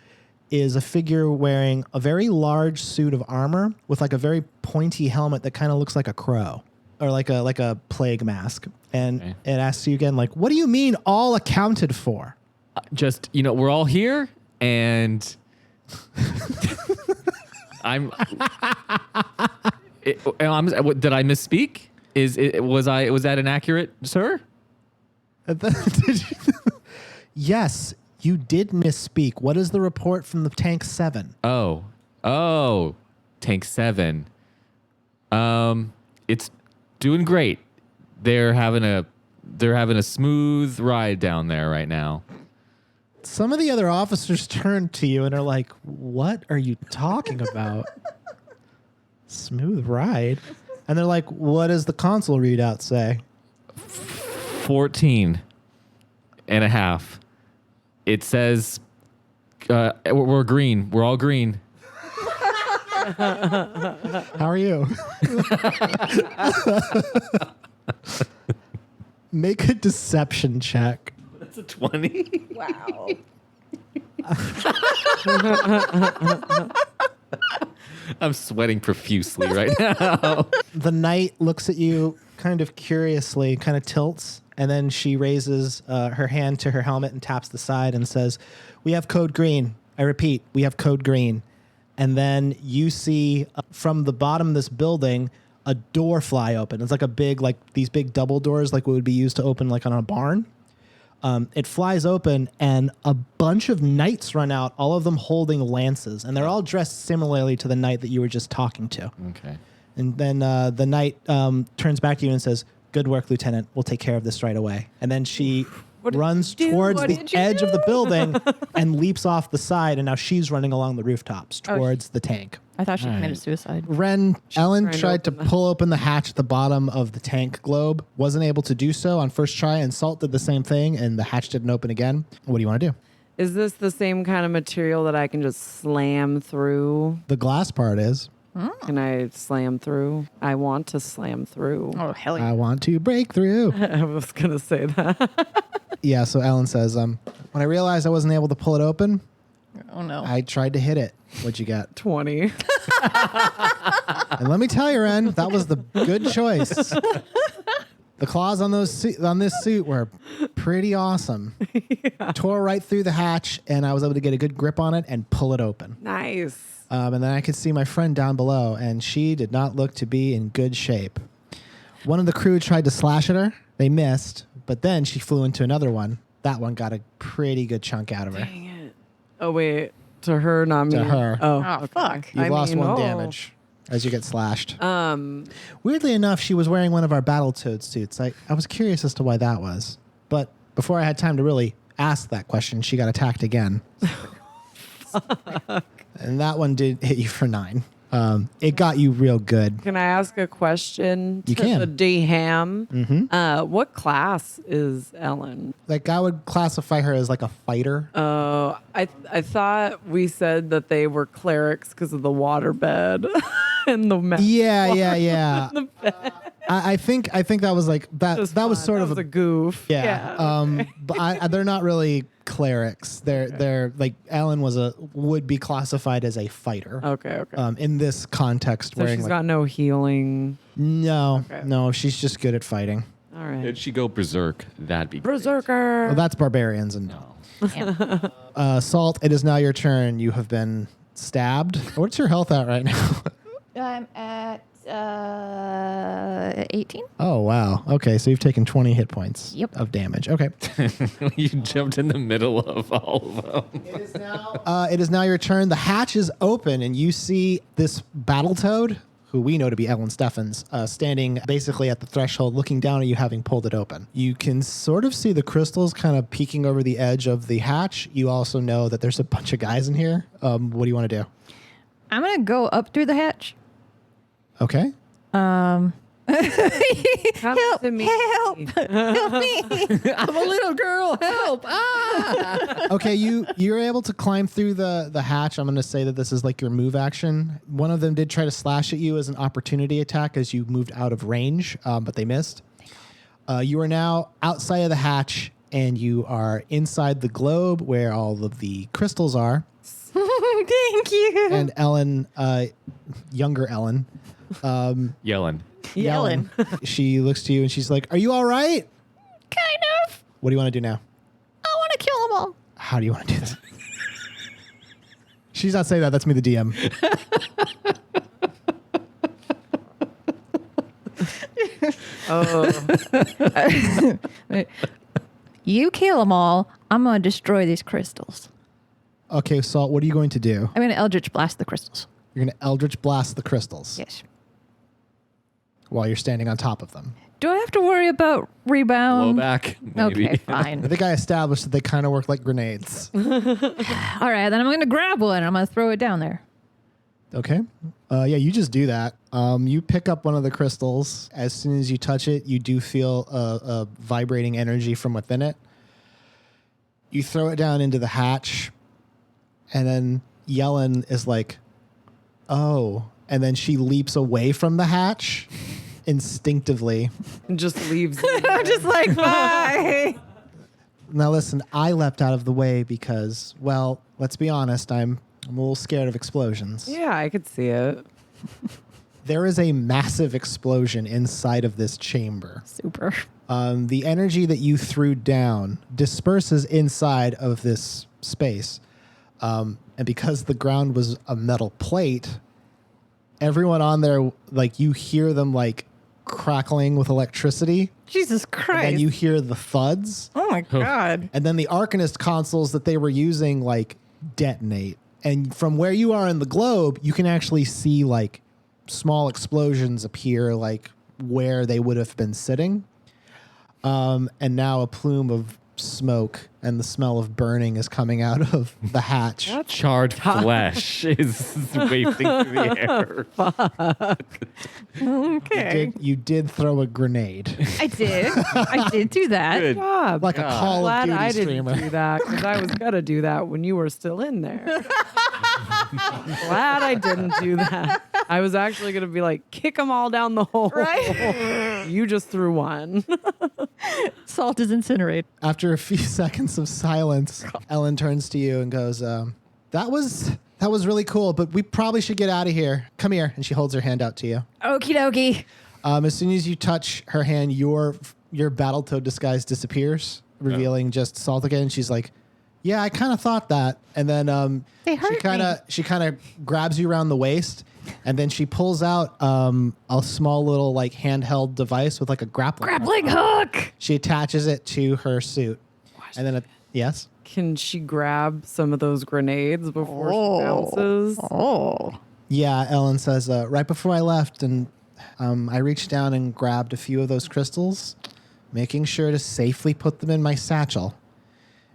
[SPEAKER 2] is a figure wearing a very large suit of armor with like a very pointy helmet that kind of looks like a crow or like a plague mask. And
[SPEAKER 3] Okay.
[SPEAKER 2] it asks you again, like, what do you mean all accounted for?
[SPEAKER 3] Just, we're all here and did I misspeak? Was that inaccurate, sir?
[SPEAKER 2] Yes, you did misspeak. What is the report from the Tank 7?
[SPEAKER 3] Oh, Tank 7. It's doing great. They're having a smooth ride down there right now.
[SPEAKER 2] Some of the other officers turn to you and are like, what are you talking about? Smooth ride? And they're like, what does the console readout say?
[SPEAKER 3] 14 and a half. It says we're green. We're all green.
[SPEAKER 2] How are you? Make a deception check.
[SPEAKER 3] That's a 20.
[SPEAKER 6] Wow.
[SPEAKER 3] I'm sweating profusely right now.
[SPEAKER 2] The knight looks at you kind of curiously, kind of tilts, and then she raises her hand to her helmet and taps the side and says, we have code green. I repeat, we have code green. And then you see from the bottom of this building a door fly open. It's like a big, like these big double doors, like what would be used to open like on a barn. It flies open and a bunch of knights run out, all of them holding lances, and they're all dressed similarly to the knight that you were just talking to.
[SPEAKER 3] Okay.
[SPEAKER 2] And then the knight turns back to you and says, "Good work, Lieutenant. We'll take care of this right away." And then she runs towards the edge of the building and leaps off the side, and now she's running along the rooftops towards the tank.
[SPEAKER 6] I thought she committed suicide.
[SPEAKER 2] Ellen
[SPEAKER 5] trying to
[SPEAKER 2] tried to
[SPEAKER 5] open the-
[SPEAKER 2] pull open the hatch at the bottom of the tank globe, wasn't able to do so on first try, and Salt did the same thing, and the hatch didn't open again. What do you want to do?
[SPEAKER 5] Is this the same kind of material that I can just slam through?
[SPEAKER 2] The glass part is,
[SPEAKER 5] Can I slam through? I want to slam through.
[SPEAKER 6] Oh, hell yeah.
[SPEAKER 2] I want to break through.
[SPEAKER 5] I was going to say that.
[SPEAKER 2] Yeah, so Ellen says, when I realized I wasn't able to pull it open,
[SPEAKER 6] Oh, no.
[SPEAKER 2] I tried to hit it. What'd you get?
[SPEAKER 5] 20.
[SPEAKER 2] And let me tell you, Wren, that was the good choice. The claws on this suit were pretty awesome. Tore right through the hatch, and I was able to get a good grip on it and pull it open.
[SPEAKER 5] Nice.
[SPEAKER 2] And then I could see my friend down below, and she did not look to be in good shape. One of the crew tried to slash at her. They missed, but then she flew into another one. That one got a pretty good chunk out of her.
[SPEAKER 5] Dang it. Oh, wait. To her, not me.
[SPEAKER 2] To her.
[SPEAKER 5] Oh,
[SPEAKER 6] Oh,
[SPEAKER 5] okay.
[SPEAKER 6] fuck.
[SPEAKER 2] You've lost one
[SPEAKER 5] oh.
[SPEAKER 2] damage as you get slashed. Weirdly enough, she was wearing one of our Battletoad suits. I was curious as to why that was. But before I had time to really ask that question, she got attacked again. And that one did hit you for 9. It got you real good.
[SPEAKER 5] Can I ask a question?
[SPEAKER 2] You can.
[SPEAKER 5] The D-Ham. Mm-hmm. What class is Ellen?
[SPEAKER 2] Like, I would classify her as like a fighter.
[SPEAKER 5] I thought we said that they were clerics because of the waterbed and the map.
[SPEAKER 2] Yeah. I think that was like that. That was sort of
[SPEAKER 5] a goof.
[SPEAKER 2] Yeah. But they're not really clerics. They're like Ellen would be classified as a fighter.
[SPEAKER 5] Okay.
[SPEAKER 2] In this context,
[SPEAKER 5] So
[SPEAKER 2] wearing
[SPEAKER 5] she's
[SPEAKER 2] like,
[SPEAKER 5] got no healing.
[SPEAKER 2] no, she's just good at fighting.
[SPEAKER 5] All right.
[SPEAKER 3] Did she go berserk? That'd be great.
[SPEAKER 5] Berserker.
[SPEAKER 2] Well, that's barbarians and Salt. It is now your turn. You have been stabbed. What's your health at right now?
[SPEAKER 6] I'm at 18.
[SPEAKER 2] Oh wow. Okay, so you've taken 20 hit points
[SPEAKER 6] Yep.
[SPEAKER 2] of damage. Okay.
[SPEAKER 3] You jumped in the middle of all of them.
[SPEAKER 2] It is now your turn. The hatch is open, and you see this Battletoad, who we know to be Ellen Steffens, standing basically at the threshold, looking down at you, having pulled it open. You can sort of see the crystals kind of peeking over the edge of the hatch. You also know that there's a bunch of guys in here. What do you want to do?
[SPEAKER 6] I'm going to go up through the hatch.
[SPEAKER 2] Okay.
[SPEAKER 5] Come
[SPEAKER 6] Help,
[SPEAKER 5] to me.
[SPEAKER 6] help me.
[SPEAKER 3] I'm a little girl. Help!
[SPEAKER 2] Okay, you're able to climb through the hatch. I'm going to say that this is like your move action. One of them did try to slash at you as an opportunity attack as you moved out of range, but they missed. You are now outside of the hatch, and you are inside the globe where all of the crystals are.
[SPEAKER 6] Thank you.
[SPEAKER 2] And Ellen, younger Ellen,
[SPEAKER 3] Yelling.
[SPEAKER 6] Yelling.
[SPEAKER 2] she looks to you and she's like, "Are you all right?
[SPEAKER 6] Kind of.
[SPEAKER 2] What do you want to do now?
[SPEAKER 6] I want to kill them all.
[SPEAKER 2] How do you want to do this?" She's not saying that. That's me, the DM.
[SPEAKER 6] You kill them all. I'm going to destroy these crystals.
[SPEAKER 2] Okay, Salt, what are you going to do?
[SPEAKER 6] I'm going to Eldritch Blast the crystals.
[SPEAKER 2] You're going to Eldritch Blast the crystals
[SPEAKER 6] Yes.
[SPEAKER 2] while you're standing on top of them.
[SPEAKER 6] Do I have to worry about rebound?
[SPEAKER 3] Blowback, maybe.
[SPEAKER 6] Okay, fine.
[SPEAKER 2] I think I established that they kind of work like grenades.
[SPEAKER 6] All right, then I'm going to grab one and I'm going to throw it down there.
[SPEAKER 2] Okay. Yeah, you just do that. You pick up one of the crystals. As soon as you touch it, you do feel a vibrating energy from within it. You throw it down into the hatch, and then Yellen is like, "Oh," and then she leaps away from the hatch instinctively.
[SPEAKER 5] And just leaves.
[SPEAKER 6] I'm just like, bye.
[SPEAKER 2] Now listen, I leapt out of the way because, well, let's be honest, I'm a little scared of explosions.
[SPEAKER 5] Yeah, I could see it.
[SPEAKER 2] There is a massive explosion inside of this chamber.
[SPEAKER 6] Super.
[SPEAKER 2] The energy that you threw down disperses inside of this space. And because the ground was a metal plate, everyone on there, like you hear them like crackling with electricity.
[SPEAKER 6] Jesus Christ.
[SPEAKER 2] And you hear the thuds.
[SPEAKER 6] Oh my God.
[SPEAKER 2] And then the Arcanist consoles that they were using like detonate. And from where you are in the globe, you can actually see like small explosions appear like where they would have been sitting. And now a plume of smoke and the smell of burning is coming out of the hatch.
[SPEAKER 3] Charred flesh is wafting through the air.
[SPEAKER 6] Okay.
[SPEAKER 2] You did throw a grenade.
[SPEAKER 6] I did do that.
[SPEAKER 3] Good.
[SPEAKER 5] job.
[SPEAKER 2] Like a Call of
[SPEAKER 5] Glad
[SPEAKER 2] Duty
[SPEAKER 5] I didn't
[SPEAKER 2] streamer.
[SPEAKER 5] do that because I was gonna do that when you were still in there. Glad I didn't do that. I was actually gonna be like, kick them all down the hole.
[SPEAKER 6] Right?
[SPEAKER 5] You just threw one.
[SPEAKER 6] Salt is incinerated.
[SPEAKER 2] After a few seconds of silence, Ellen turns to you and goes, that was really cool, but we probably should get out of here. Come here. And she holds her hand out to you.
[SPEAKER 6] Okie dokie.
[SPEAKER 2] As soon as you touch her hand, your Battletoad disguise disappears, revealing just Salt again. She's like, yeah, I kind of thought that. And then
[SPEAKER 6] They hurt
[SPEAKER 2] she kind of grabs you around the waist, and then she pulls out a small little like handheld device with like a grappling
[SPEAKER 6] hook.
[SPEAKER 2] She attaches it to her suit. And then, yes?
[SPEAKER 5] Can she grab some of those grenades before she bounces?
[SPEAKER 6] Oh.
[SPEAKER 2] Yeah, Ellen says, right before I left, and I reached down and grabbed a few of those crystals, making sure to safely put them in my satchel.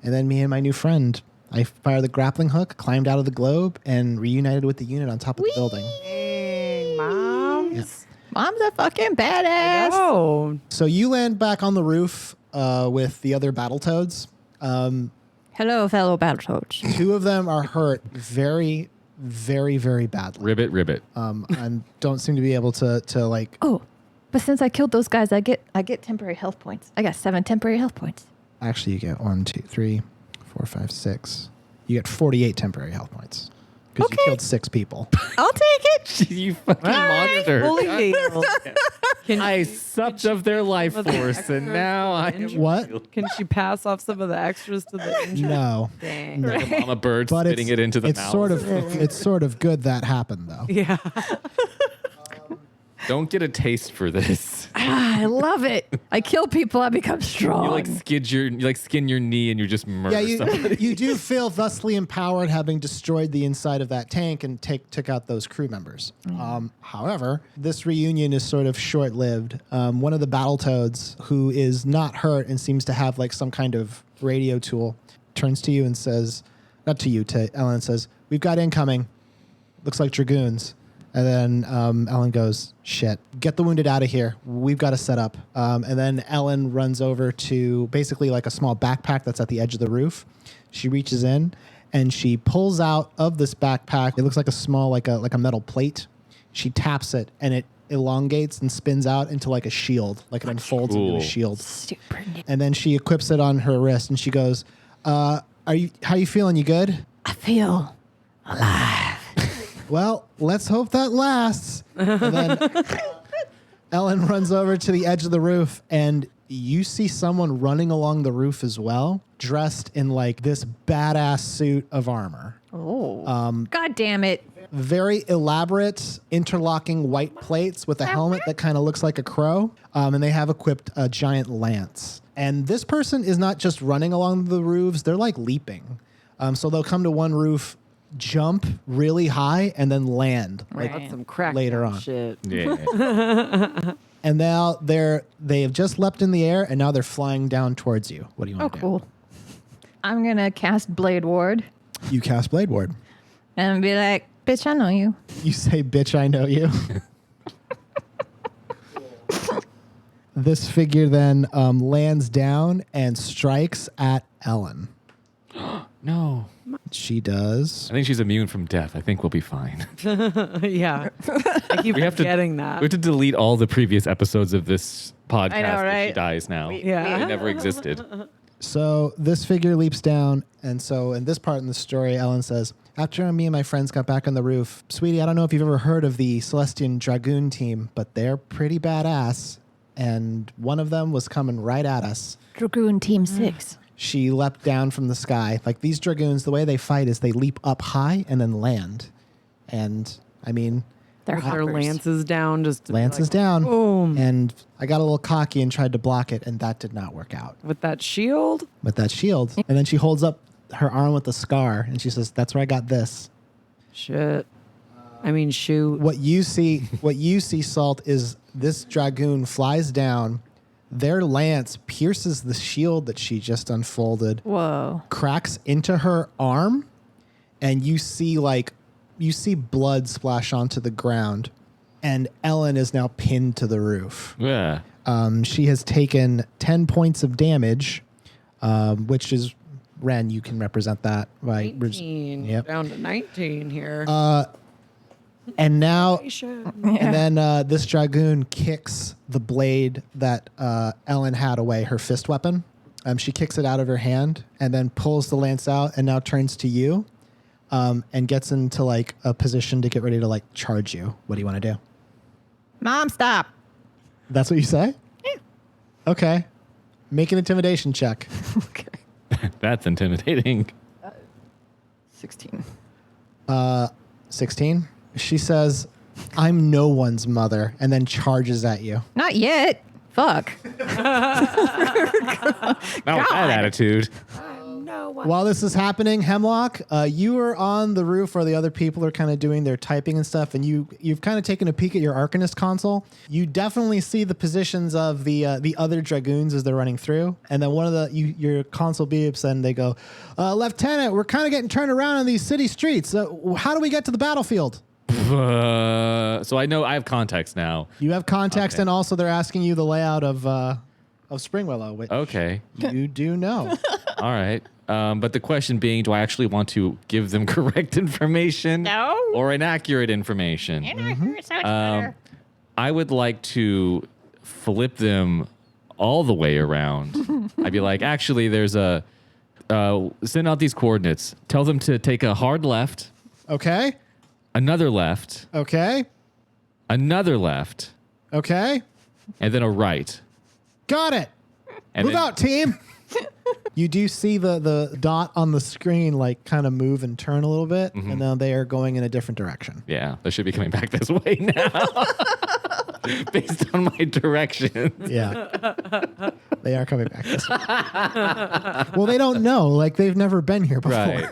[SPEAKER 2] And then me and my new friend, I fired the grappling hook, climbed out of the globe, and reunited with the unit on top of the building.
[SPEAKER 5] Dang, Mom.
[SPEAKER 2] Yes.
[SPEAKER 6] Mom's a fucking badass.
[SPEAKER 5] Oh,
[SPEAKER 2] So you land back on the roof with the other Battletoads.
[SPEAKER 6] Hello, fellow Battletoads.
[SPEAKER 2] 2 of them are hurt very, very, very badly.
[SPEAKER 3] Ribbit.
[SPEAKER 2] And don't seem to be able to like.
[SPEAKER 6] Oh, but since I killed those guys, I get temporary health points. I got 7 temporary health points.
[SPEAKER 2] Actually, you get 1, 2, 3, 4, 5, 6. You get 48 temporary health points because you
[SPEAKER 6] Okay.
[SPEAKER 2] killed 6 people.
[SPEAKER 6] I'll take it.
[SPEAKER 3] You fucking monster.
[SPEAKER 5] fully healed.
[SPEAKER 3] I supped of their life force, and now I am
[SPEAKER 2] What?
[SPEAKER 5] Can she pass off some of the extras to the injured?
[SPEAKER 2] No.
[SPEAKER 5] Dang.
[SPEAKER 3] like a mama bird
[SPEAKER 2] But
[SPEAKER 3] spitting it into the
[SPEAKER 2] it's
[SPEAKER 3] mouth.
[SPEAKER 2] sort of good that happened though.
[SPEAKER 5] Yeah.
[SPEAKER 3] Don't get a taste for this.
[SPEAKER 6] I love it. I kill people, I become strong.
[SPEAKER 3] You like skin your knee, and you just murder
[SPEAKER 2] Yeah,
[SPEAKER 3] somebody.
[SPEAKER 2] you do feel thusly empowered having destroyed the inside of that tank and took out those crew members. However, this reunion is sort of short-lived. One of the Battletoads, who is not hurt and seems to have like some kind of radio tool, turns to you and says, not to you, to Ellen, says, "We've got incoming. Looks like Dragoons." And then Ellen goes, "Shit, get the wounded out of here. We've got to set up." And then Ellen runs over to basically like a small backpack that's at the edge of the roof. She reaches in and she pulls out of this backpack. It looks like a small, like a metal plate. She taps it and it elongates and spins out into like a shield, like it unfolds into
[SPEAKER 3] Cool.
[SPEAKER 2] a shield.
[SPEAKER 6] Super neat.
[SPEAKER 2] And then she equips it on her wrist and she goes, how you feeling? You good?
[SPEAKER 6] I feel alive.
[SPEAKER 2] Well, let's hope that lasts." And then Ellen runs over to the edge of the roof, and you see someone running along the roof as well, dressed in like this badass suit of armor.
[SPEAKER 6] Oh. God damn it.
[SPEAKER 2] Very elaborate, interlocking white plates with a helmet that kind of looks like a crow, and they have equipped a giant lance. And this person is not just running along the roofs; they're like leaping. So they'll come to one roof, jump really high, and then land like
[SPEAKER 5] That's some crack
[SPEAKER 2] later on.
[SPEAKER 5] shit.
[SPEAKER 3] Yeah.
[SPEAKER 2] And now they have just leapt in the air, and now they're flying down towards you. What do you
[SPEAKER 6] Oh,
[SPEAKER 2] want to
[SPEAKER 6] cool. I'm going to cast Blade Ward
[SPEAKER 2] do? You cast Blade Ward.
[SPEAKER 6] and be like, bitch, I know you.
[SPEAKER 2] You say, "Bitch, I know you." This figure then lands down and strikes at Ellen.
[SPEAKER 3] No.
[SPEAKER 2] She does.
[SPEAKER 3] I think she's immune from death. I think we'll be fine.
[SPEAKER 5] Yeah. I keep
[SPEAKER 3] We have to
[SPEAKER 5] forgetting
[SPEAKER 3] We
[SPEAKER 5] that.
[SPEAKER 3] have to delete all the previous episodes of this podcast
[SPEAKER 6] I know,
[SPEAKER 3] if she
[SPEAKER 6] right?
[SPEAKER 3] dies now.
[SPEAKER 5] Yeah.
[SPEAKER 3] It never existed.
[SPEAKER 2] So this figure leaps down, and so in this part in the story, Ellen says, "After me and my friends got back on the roof, sweetie, I don't know if you've ever heard of the Celestian Dragoon team, but they're pretty badass, and one of them was coming right at us."
[SPEAKER 6] Dragoon Team 6.
[SPEAKER 2] She leapt down from the sky. Like these Dragoons, the way they fight is they leap up high and then land. And I mean,
[SPEAKER 6] They're
[SPEAKER 5] Their
[SPEAKER 6] hoppers.
[SPEAKER 5] lances down, just to be
[SPEAKER 2] Lance is
[SPEAKER 5] like,
[SPEAKER 2] down.
[SPEAKER 5] Boom.
[SPEAKER 2] And I got a little cocky and tried to block it, and that did not work out
[SPEAKER 5] With that shield.
[SPEAKER 2] with that shield. And then she holds up her arm with the scar, and she says, "That's where I got this."
[SPEAKER 5] Shit. I mean, shoot.
[SPEAKER 2] What you see, Salt, is this dragoon flies down. Their lance pierces the shield that she just unfolded,
[SPEAKER 6] Whoa.
[SPEAKER 2] cracks into her arm, and you see blood splash onto the ground. And Ellen is now pinned to the roof.
[SPEAKER 3] Yeah.
[SPEAKER 2] She has taken 10 points of damage, which is, Wren, you can represent that. By
[SPEAKER 5] 19.
[SPEAKER 2] Yep.
[SPEAKER 5] Down to 19 here.
[SPEAKER 2] And now,
[SPEAKER 5] Sure.
[SPEAKER 2] and then this dragoon kicks the blade that Ellen had away, her fist weapon. She kicks it out of her hand and then pulls the lance out and now turns to you and gets into like a position to get ready to like charge you. What do you want to do?
[SPEAKER 6] Mom, stop.
[SPEAKER 2] That's what you say?
[SPEAKER 6] Yeah.
[SPEAKER 2] Okay. Make an intimidation check.
[SPEAKER 6] Okay.
[SPEAKER 3] That's intimidating.
[SPEAKER 6] 16.
[SPEAKER 2] 16. She says, "I'm no one's mother," and then charges at you.
[SPEAKER 6] Not yet. Fuck.
[SPEAKER 3] Not with that attitude.
[SPEAKER 5] No one.
[SPEAKER 2] While this is happening, Hemlock, you are on the roof where the other people are kind of doing their typing and stuff, and you've kind of taken a peek at your Arcanist console. You definitely see the positions of the other dragoons as they're running through, and then one of your console beeps, and they go, "Lieutenant, we're kind of getting turned around in these city streets. How do we get to the battlefield?"
[SPEAKER 3] So I know I have context now.
[SPEAKER 2] You have context,
[SPEAKER 3] Okay.
[SPEAKER 2] and also they're asking you the layout of Springwillow, which
[SPEAKER 3] Okay.
[SPEAKER 2] you do know.
[SPEAKER 3] All right. But the question being, do I actually want to give them correct information?
[SPEAKER 6] No.
[SPEAKER 3] Or inaccurate information?
[SPEAKER 6] Inaccurate sounds better.
[SPEAKER 3] I would like to flip them all the way around. I'd be like, actually, there's send out these coordinates. Tell them to take a hard left,
[SPEAKER 2] Okay.
[SPEAKER 3] another left,
[SPEAKER 2] Okay.
[SPEAKER 3] another left,
[SPEAKER 2] Okay.
[SPEAKER 3] and then a right.
[SPEAKER 2] Got it.
[SPEAKER 3] And
[SPEAKER 2] Move
[SPEAKER 3] then-
[SPEAKER 2] out, team. You do see the dot on the screen like kind of move and turn a little bit, and now they are going in a different direction.
[SPEAKER 3] Yeah, they should be coming back this way now. Based on my directions.
[SPEAKER 2] Yeah. They are coming back this way. Well, they don't know. Like, they've never been here before.
[SPEAKER 3] Right.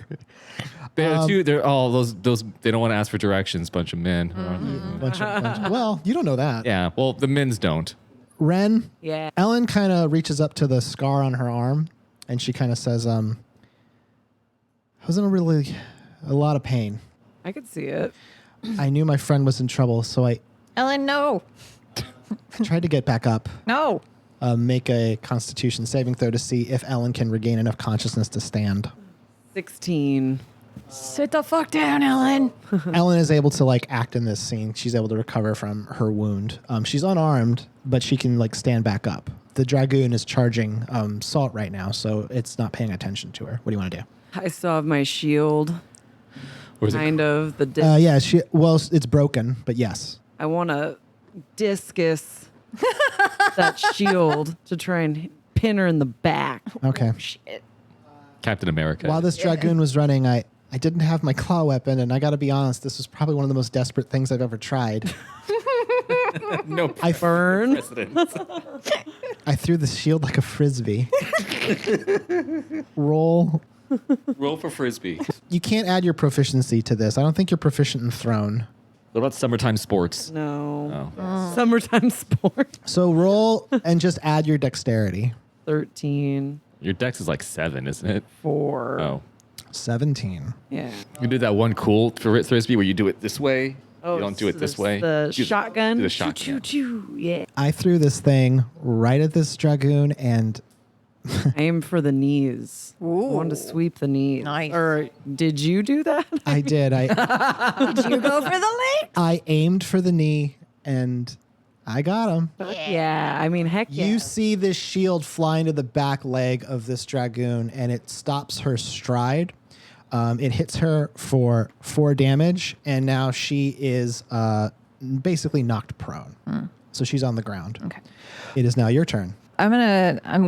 [SPEAKER 3] They're all those they don't want to ask for directions, bunch of men.
[SPEAKER 2] Well, you don't know that.
[SPEAKER 3] Yeah, well, the men's don't.
[SPEAKER 2] Wren,
[SPEAKER 5] Yeah.
[SPEAKER 2] Ellen kind of reaches up to the scar on her arm, and she kind of says, I was in a lot of pain.
[SPEAKER 5] I could see it.
[SPEAKER 2] I knew my friend was in trouble, so I
[SPEAKER 6] Ellen, no.
[SPEAKER 2] tried to get back up.
[SPEAKER 6] No.
[SPEAKER 2] Make a Constitution saving throw to see if Ellen can regain enough consciousness to stand.
[SPEAKER 5] 16.
[SPEAKER 6] Sit the fuck down, Ellen.
[SPEAKER 2] Ellen is able to like act in this scene. She's able to recover from her wound. She's unarmed, but she can like stand back up. The dragoon is charging Salt right now, so it's not paying attention to her. What do you want to do?
[SPEAKER 5] I still have my shield.
[SPEAKER 3] Where's it?
[SPEAKER 5] Kind of. The
[SPEAKER 2] Yeah, it's broken, but yes.
[SPEAKER 5] I want to discus that shield to try and pin her in the back.
[SPEAKER 2] Okay.
[SPEAKER 6] Shit.
[SPEAKER 3] Captain America.
[SPEAKER 2] While this dragoon was running, I didn't have my claw weapon, and I got to be honest, this was probably one of the most desperate things I've ever tried.
[SPEAKER 3] no
[SPEAKER 2] I
[SPEAKER 5] Burn.
[SPEAKER 3] precedence.
[SPEAKER 2] I threw the shield like a frisbee. Roll.
[SPEAKER 3] Roll for frisbee.
[SPEAKER 2] You can't add your proficiency to this. I don't think you're proficient in thrown.
[SPEAKER 3] What about summertime sports?
[SPEAKER 5] No.
[SPEAKER 3] Oh.
[SPEAKER 5] Summertime sport.
[SPEAKER 2] So roll and just add your dexterity.
[SPEAKER 5] 13.
[SPEAKER 3] Your dex is like 7, isn't it?
[SPEAKER 5] 4.
[SPEAKER 3] Oh.
[SPEAKER 2] 17.
[SPEAKER 5] Yeah.
[SPEAKER 3] You do that one cool frisbee where you do it this way.
[SPEAKER 5] Oh,
[SPEAKER 3] you don't do it this way.
[SPEAKER 5] The
[SPEAKER 3] Do
[SPEAKER 5] shotgun.
[SPEAKER 3] Do the
[SPEAKER 5] Choo,
[SPEAKER 3] shotgun.
[SPEAKER 5] choo, choo. Yeah.
[SPEAKER 2] I threw this thing right at this dragoon, and
[SPEAKER 5] Aim for the knees. I wanted to sweep the knees.
[SPEAKER 6] Nice.
[SPEAKER 5] Or did you do that?
[SPEAKER 2] I did.
[SPEAKER 6] Did you go for the leg?
[SPEAKER 2] I aimed for the knee, and I got him.
[SPEAKER 5] Yeah. I mean, heck yeah.
[SPEAKER 2] You see this shield fly into the back leg of this dragoon, and it stops her stride. It hits her for 4 damage, and now she is basically knocked prone. So she's on the ground.
[SPEAKER 6] Okay.
[SPEAKER 2] It is now your turn.
[SPEAKER 6] I'm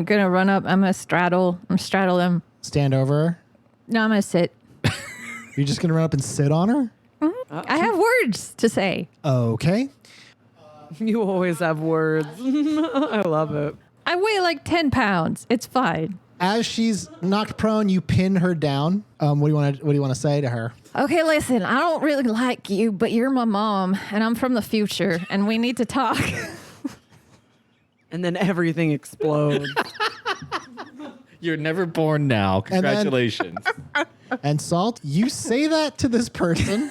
[SPEAKER 6] gonna run up. I'm gonna straddle them.
[SPEAKER 2] Stand over her.
[SPEAKER 6] No, I'm gonna sit.
[SPEAKER 2] You're just gonna run up and sit on her?
[SPEAKER 6] I have words to say.
[SPEAKER 2] Okay.
[SPEAKER 5] You always have words. I love it.
[SPEAKER 6] I weigh like 10 pounds. It's fine.
[SPEAKER 2] As she's knocked prone, you pin her down. What do you want to say to her?
[SPEAKER 6] Okay, listen, I don't really like you, but you're my mom, and I'm from the future, and we need to talk.
[SPEAKER 5] And then everything explodes.
[SPEAKER 3] You're never born now. Congratulations.
[SPEAKER 2] And Salt, you say that to this person.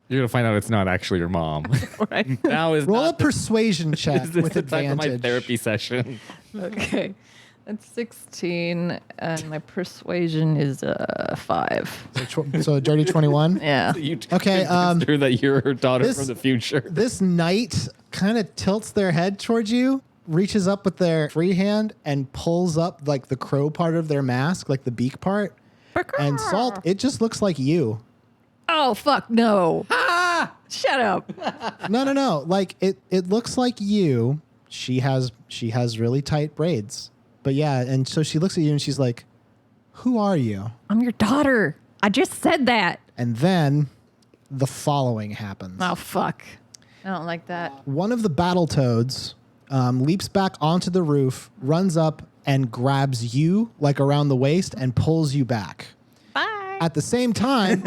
[SPEAKER 3] You're gonna find out it's not actually your mom.
[SPEAKER 5] Right.
[SPEAKER 3] Now is
[SPEAKER 2] Roll a
[SPEAKER 3] not
[SPEAKER 2] persuasion check
[SPEAKER 3] is this
[SPEAKER 2] with
[SPEAKER 3] the time for my
[SPEAKER 2] advantage.
[SPEAKER 3] therapy session.
[SPEAKER 6] Okay. That's 16, and my persuasion is 5.
[SPEAKER 2] So a dirty 21.
[SPEAKER 6] Yeah.
[SPEAKER 3] You
[SPEAKER 2] Okay,
[SPEAKER 3] convinced her that you're her daughter
[SPEAKER 2] this-
[SPEAKER 3] from the future.
[SPEAKER 2] This knight kind of tilts their head towards you, reaches up with their free hand, and pulls up like the crow part of their mask, like the beak part. And Salt, it just looks like you.
[SPEAKER 6] Oh, fuck, no. Shut up.
[SPEAKER 2] No. Like it looks like you. She has really tight braids. But yeah, and so she looks at you and she's like, "Who are you?"
[SPEAKER 6] I'm your daughter. I just said that.
[SPEAKER 2] And then the following happens.
[SPEAKER 6] Oh, fuck. I don't like that.
[SPEAKER 2] One of the battle toads leaps back onto the roof, runs up and grabs you like around the waist and pulls you back.
[SPEAKER 6] Bye.
[SPEAKER 2] At the same time,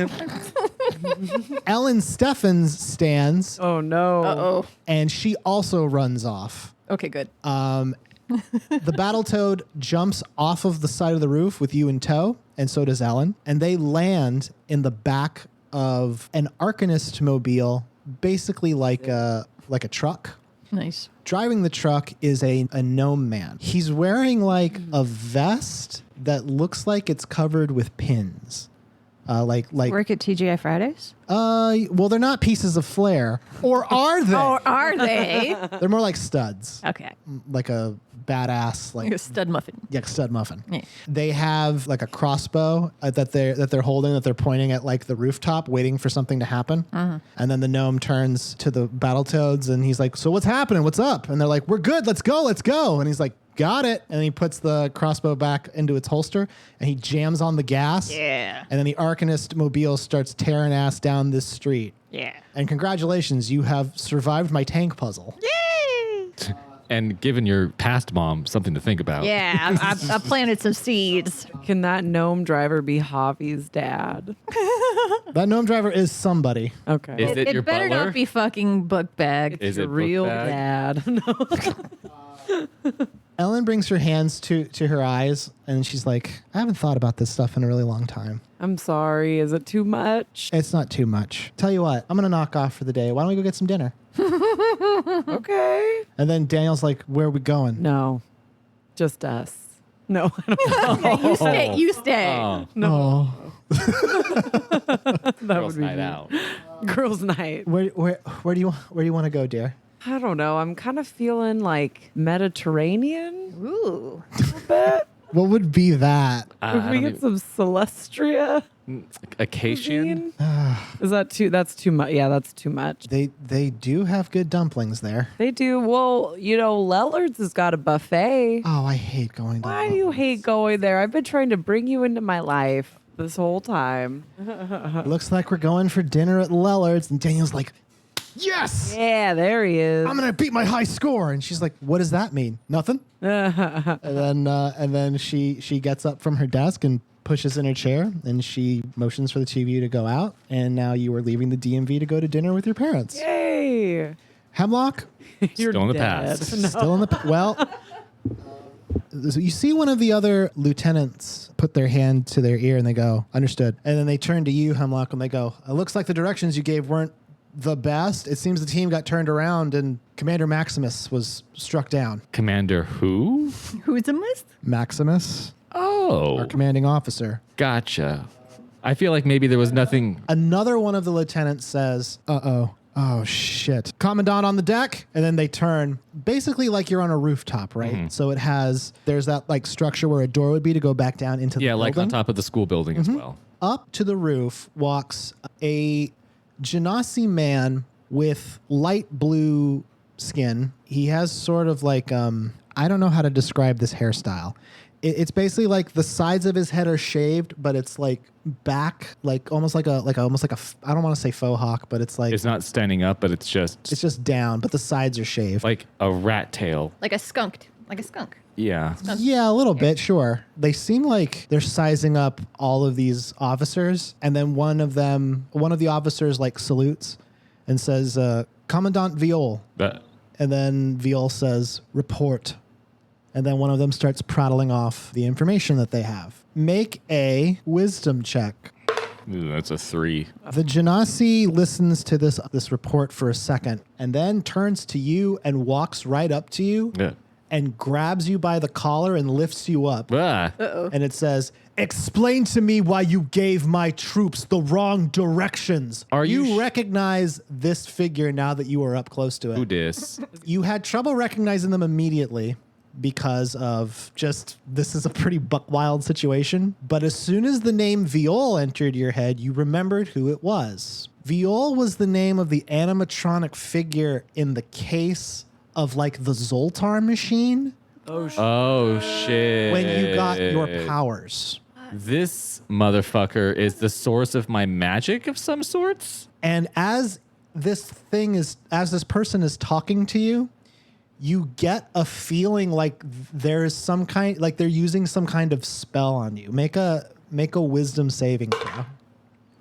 [SPEAKER 2] Ellen Steffens stands
[SPEAKER 5] Oh, no.
[SPEAKER 6] Uh-oh.
[SPEAKER 2] and she also runs off.
[SPEAKER 6] Okay, good.
[SPEAKER 2] The battle toad jumps off of the side of the roof with you in tow, and so does Ellen. And they land in the back of an Arcanist mobile, basically like a truck.
[SPEAKER 6] Nice.
[SPEAKER 2] Driving the truck is a gnome man. He's wearing like a vest that looks like it's covered with pins. Like
[SPEAKER 6] Work at TGI Fridays?
[SPEAKER 2] well, they're not pieces of flair, or are they?
[SPEAKER 6] Or are they?
[SPEAKER 2] They're more like studs,
[SPEAKER 6] Okay.
[SPEAKER 2] like a badass,
[SPEAKER 6] Like
[SPEAKER 2] like
[SPEAKER 6] a stud muffin.
[SPEAKER 2] yeah, stud muffin.
[SPEAKER 6] Yeah.
[SPEAKER 2] They have like a crossbow that they're holding, that they're pointing at like the rooftop, waiting for something to happen. And then the gnome turns to the battletoads and he's like, "So what's happening? What's up?" And they're like, "We're good. Let's go. Let's go." And he's like, "Got it." And he puts the crossbow back into its holster and he jams on the gas.
[SPEAKER 6] Yeah.
[SPEAKER 2] And then the Arcanist mobile starts tearing ass down this street.
[SPEAKER 6] Yeah.
[SPEAKER 2] And congratulations, you have survived my tank puzzle.
[SPEAKER 6] Yay!
[SPEAKER 3] And given your past mom something to think about.
[SPEAKER 6] Yeah, I planted some seeds.
[SPEAKER 5] Can that gnome driver be Javi's dad?
[SPEAKER 2] That gnome driver is somebody.
[SPEAKER 5] Okay.
[SPEAKER 3] Is it your
[SPEAKER 6] better
[SPEAKER 3] butler?
[SPEAKER 6] not be fucking book bag.
[SPEAKER 3] Is
[SPEAKER 5] Your
[SPEAKER 3] it
[SPEAKER 5] real
[SPEAKER 3] book bag?
[SPEAKER 5] dad? No.
[SPEAKER 2] Ellen brings her hands to her eyes and she's like, "I haven't thought about this stuff in a really long time.
[SPEAKER 5] I'm sorry. Is it too much?
[SPEAKER 2] It's not too much. Tell you what, I'm going to knock off for the day. Why don't we go get some dinner?"
[SPEAKER 5] Okay.
[SPEAKER 2] And then Daniel's like, "Where are we going?"
[SPEAKER 5] No. Just us. No, I don't know.
[SPEAKER 6] Okay, you stay. You stay.
[SPEAKER 3] Oh,
[SPEAKER 2] No.
[SPEAKER 5] That
[SPEAKER 3] girls'
[SPEAKER 5] would be
[SPEAKER 3] night
[SPEAKER 5] me.
[SPEAKER 3] out.
[SPEAKER 5] Girls' night.
[SPEAKER 2] Where do you want to go, dear?
[SPEAKER 5] I don't know. I'm kind of feeling like Mediterranean
[SPEAKER 6] Ooh.
[SPEAKER 5] a bit.
[SPEAKER 2] What would be that?
[SPEAKER 5] If we get some Celestria.
[SPEAKER 3] Acacian?
[SPEAKER 5] Is that too? That's too much. Yeah, that's too much.
[SPEAKER 2] They do have good dumplings there.
[SPEAKER 5] They do. Well, you know, Lellard's has got a buffet.
[SPEAKER 2] Oh, I hate going to
[SPEAKER 5] Why do you hate going there? I've been trying to bring you into my life this whole time.
[SPEAKER 2] Looks like we're going for dinner at Lellard's. And Daniel's like, "Yes!
[SPEAKER 5] Yeah, there he is.
[SPEAKER 2] I'm going to beat my high score." And she's like, "What does that mean?" "Nothing." And then she gets up from her desk and pushes in her chair and she motions for the two of you to go out. And now you are leaving the DMV to go to dinner with your parents.
[SPEAKER 5] Yay!
[SPEAKER 2] Hemlock,
[SPEAKER 5] You're
[SPEAKER 3] Still in the
[SPEAKER 5] dead.
[SPEAKER 3] past.
[SPEAKER 5] No.
[SPEAKER 2] still in the well. So you see one of the other lieutenants put their hand to their ear and they go, "Understood." And then they turn to you, Hemlock, and they go, "It looks like the directions you gave weren't the best. It seems the team got turned around and Commander Maximus was struck down."
[SPEAKER 3] Commander who?
[SPEAKER 6] Who's in list?
[SPEAKER 2] Maximus,
[SPEAKER 3] Oh,
[SPEAKER 2] our commanding officer.
[SPEAKER 3] gotcha. I feel like maybe there was nothing.
[SPEAKER 2] Another one of the lieutenants says, "Uh-oh. Oh, shit. Commandant on the deck." And then they turn, basically like you're on a rooftop, right? So there's that like structure where a door would be to go back down into the
[SPEAKER 3] Yeah, like on
[SPEAKER 2] building.
[SPEAKER 3] top of the school building as well.
[SPEAKER 2] Up to the roof walks a Genasi man with light blue skin. He has sort of like, I don't know how to describe this hairstyle. It's basically like the sides of his head are shaved, but it's like back, like almost like a I don't want to say faux hawk, but it's like
[SPEAKER 3] It's not standing up, but it's just
[SPEAKER 2] down, but the sides are shaved.
[SPEAKER 3] like a rat tail.
[SPEAKER 4] Like a skunk. Like a skunk.
[SPEAKER 3] Yeah.
[SPEAKER 2] Yeah, a little bit, sure. They seem like they're sizing up all of these officers, and then one of the officers like salutes and says, Commandant Viol.
[SPEAKER 3] But
[SPEAKER 2] And then Viol says, report. And then one of them starts prattling off the information that they have. Make a wisdom check.
[SPEAKER 3] ooh, that's a 3.
[SPEAKER 2] The Genasi listens to this report for a second and then turns to you and walks right up to you
[SPEAKER 3] Yeah.
[SPEAKER 2] and grabs you by the collar and lifts you up.
[SPEAKER 3] Ah.
[SPEAKER 2] And it says, explain to me why you gave my troops the wrong directions.
[SPEAKER 3] Are you
[SPEAKER 2] recognize this figure now that you are up close to it?
[SPEAKER 3] Who dis?
[SPEAKER 2] You had trouble recognizing them immediately because of just, this is a pretty buck wild situation. But as soon as the name Viol entered your head, you remembered who it was. Viol was the name of the animatronic figure in the case of like the Zoltar machine
[SPEAKER 3] Oh shit.
[SPEAKER 2] when you got your powers.
[SPEAKER 3] This motherfucker is the source of my magic of some sorts?
[SPEAKER 2] And as this person is talking to you, you get a feeling like there's some kind, like they're using some kind of spell on you. Make a wisdom saving throw.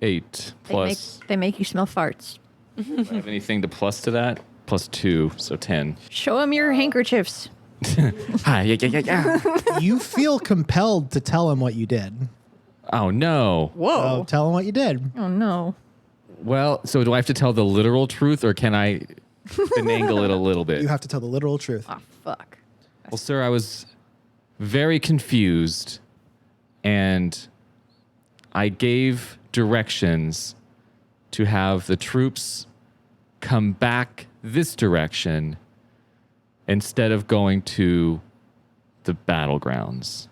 [SPEAKER 3] 8 plus.
[SPEAKER 6] They make you smell farts.
[SPEAKER 3] Do I have anything to plus to that? Plus 2, so 10.
[SPEAKER 6] Show them your handkerchiefs.
[SPEAKER 3] Hi, yeah.
[SPEAKER 2] You feel compelled to tell him what you did.
[SPEAKER 3] Oh no.
[SPEAKER 2] Oh, tell him what you did.
[SPEAKER 6] Oh no.
[SPEAKER 3] Well, so do I have to tell the literal truth or can I finagle it a little bit?
[SPEAKER 2] You have to tell the literal truth.
[SPEAKER 6] Oh fuck.
[SPEAKER 3] Well, sir, I was very confused and I gave directions to have the troops come back this direction instead of going to the battlegrounds.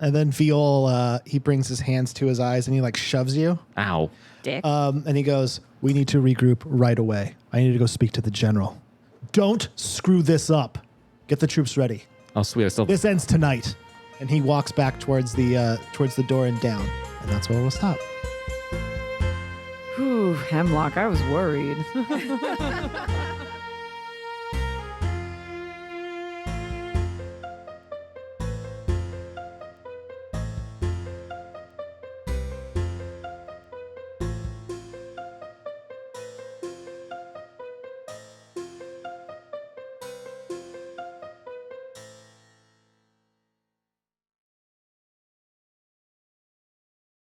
[SPEAKER 2] And then Viol, he brings his hands to his eyes and he like shoves you.
[SPEAKER 3] Ow.
[SPEAKER 6] Dick.
[SPEAKER 2] And he goes, we need to regroup right away. I need to go speak to the general. Don't screw this up. Get the troops ready.
[SPEAKER 3] Oh, sweet. I still...
[SPEAKER 2] This ends tonight. And he walks back towards the door and down. And that's where we'll stop.
[SPEAKER 5] Whew, Hemlock, I was worried.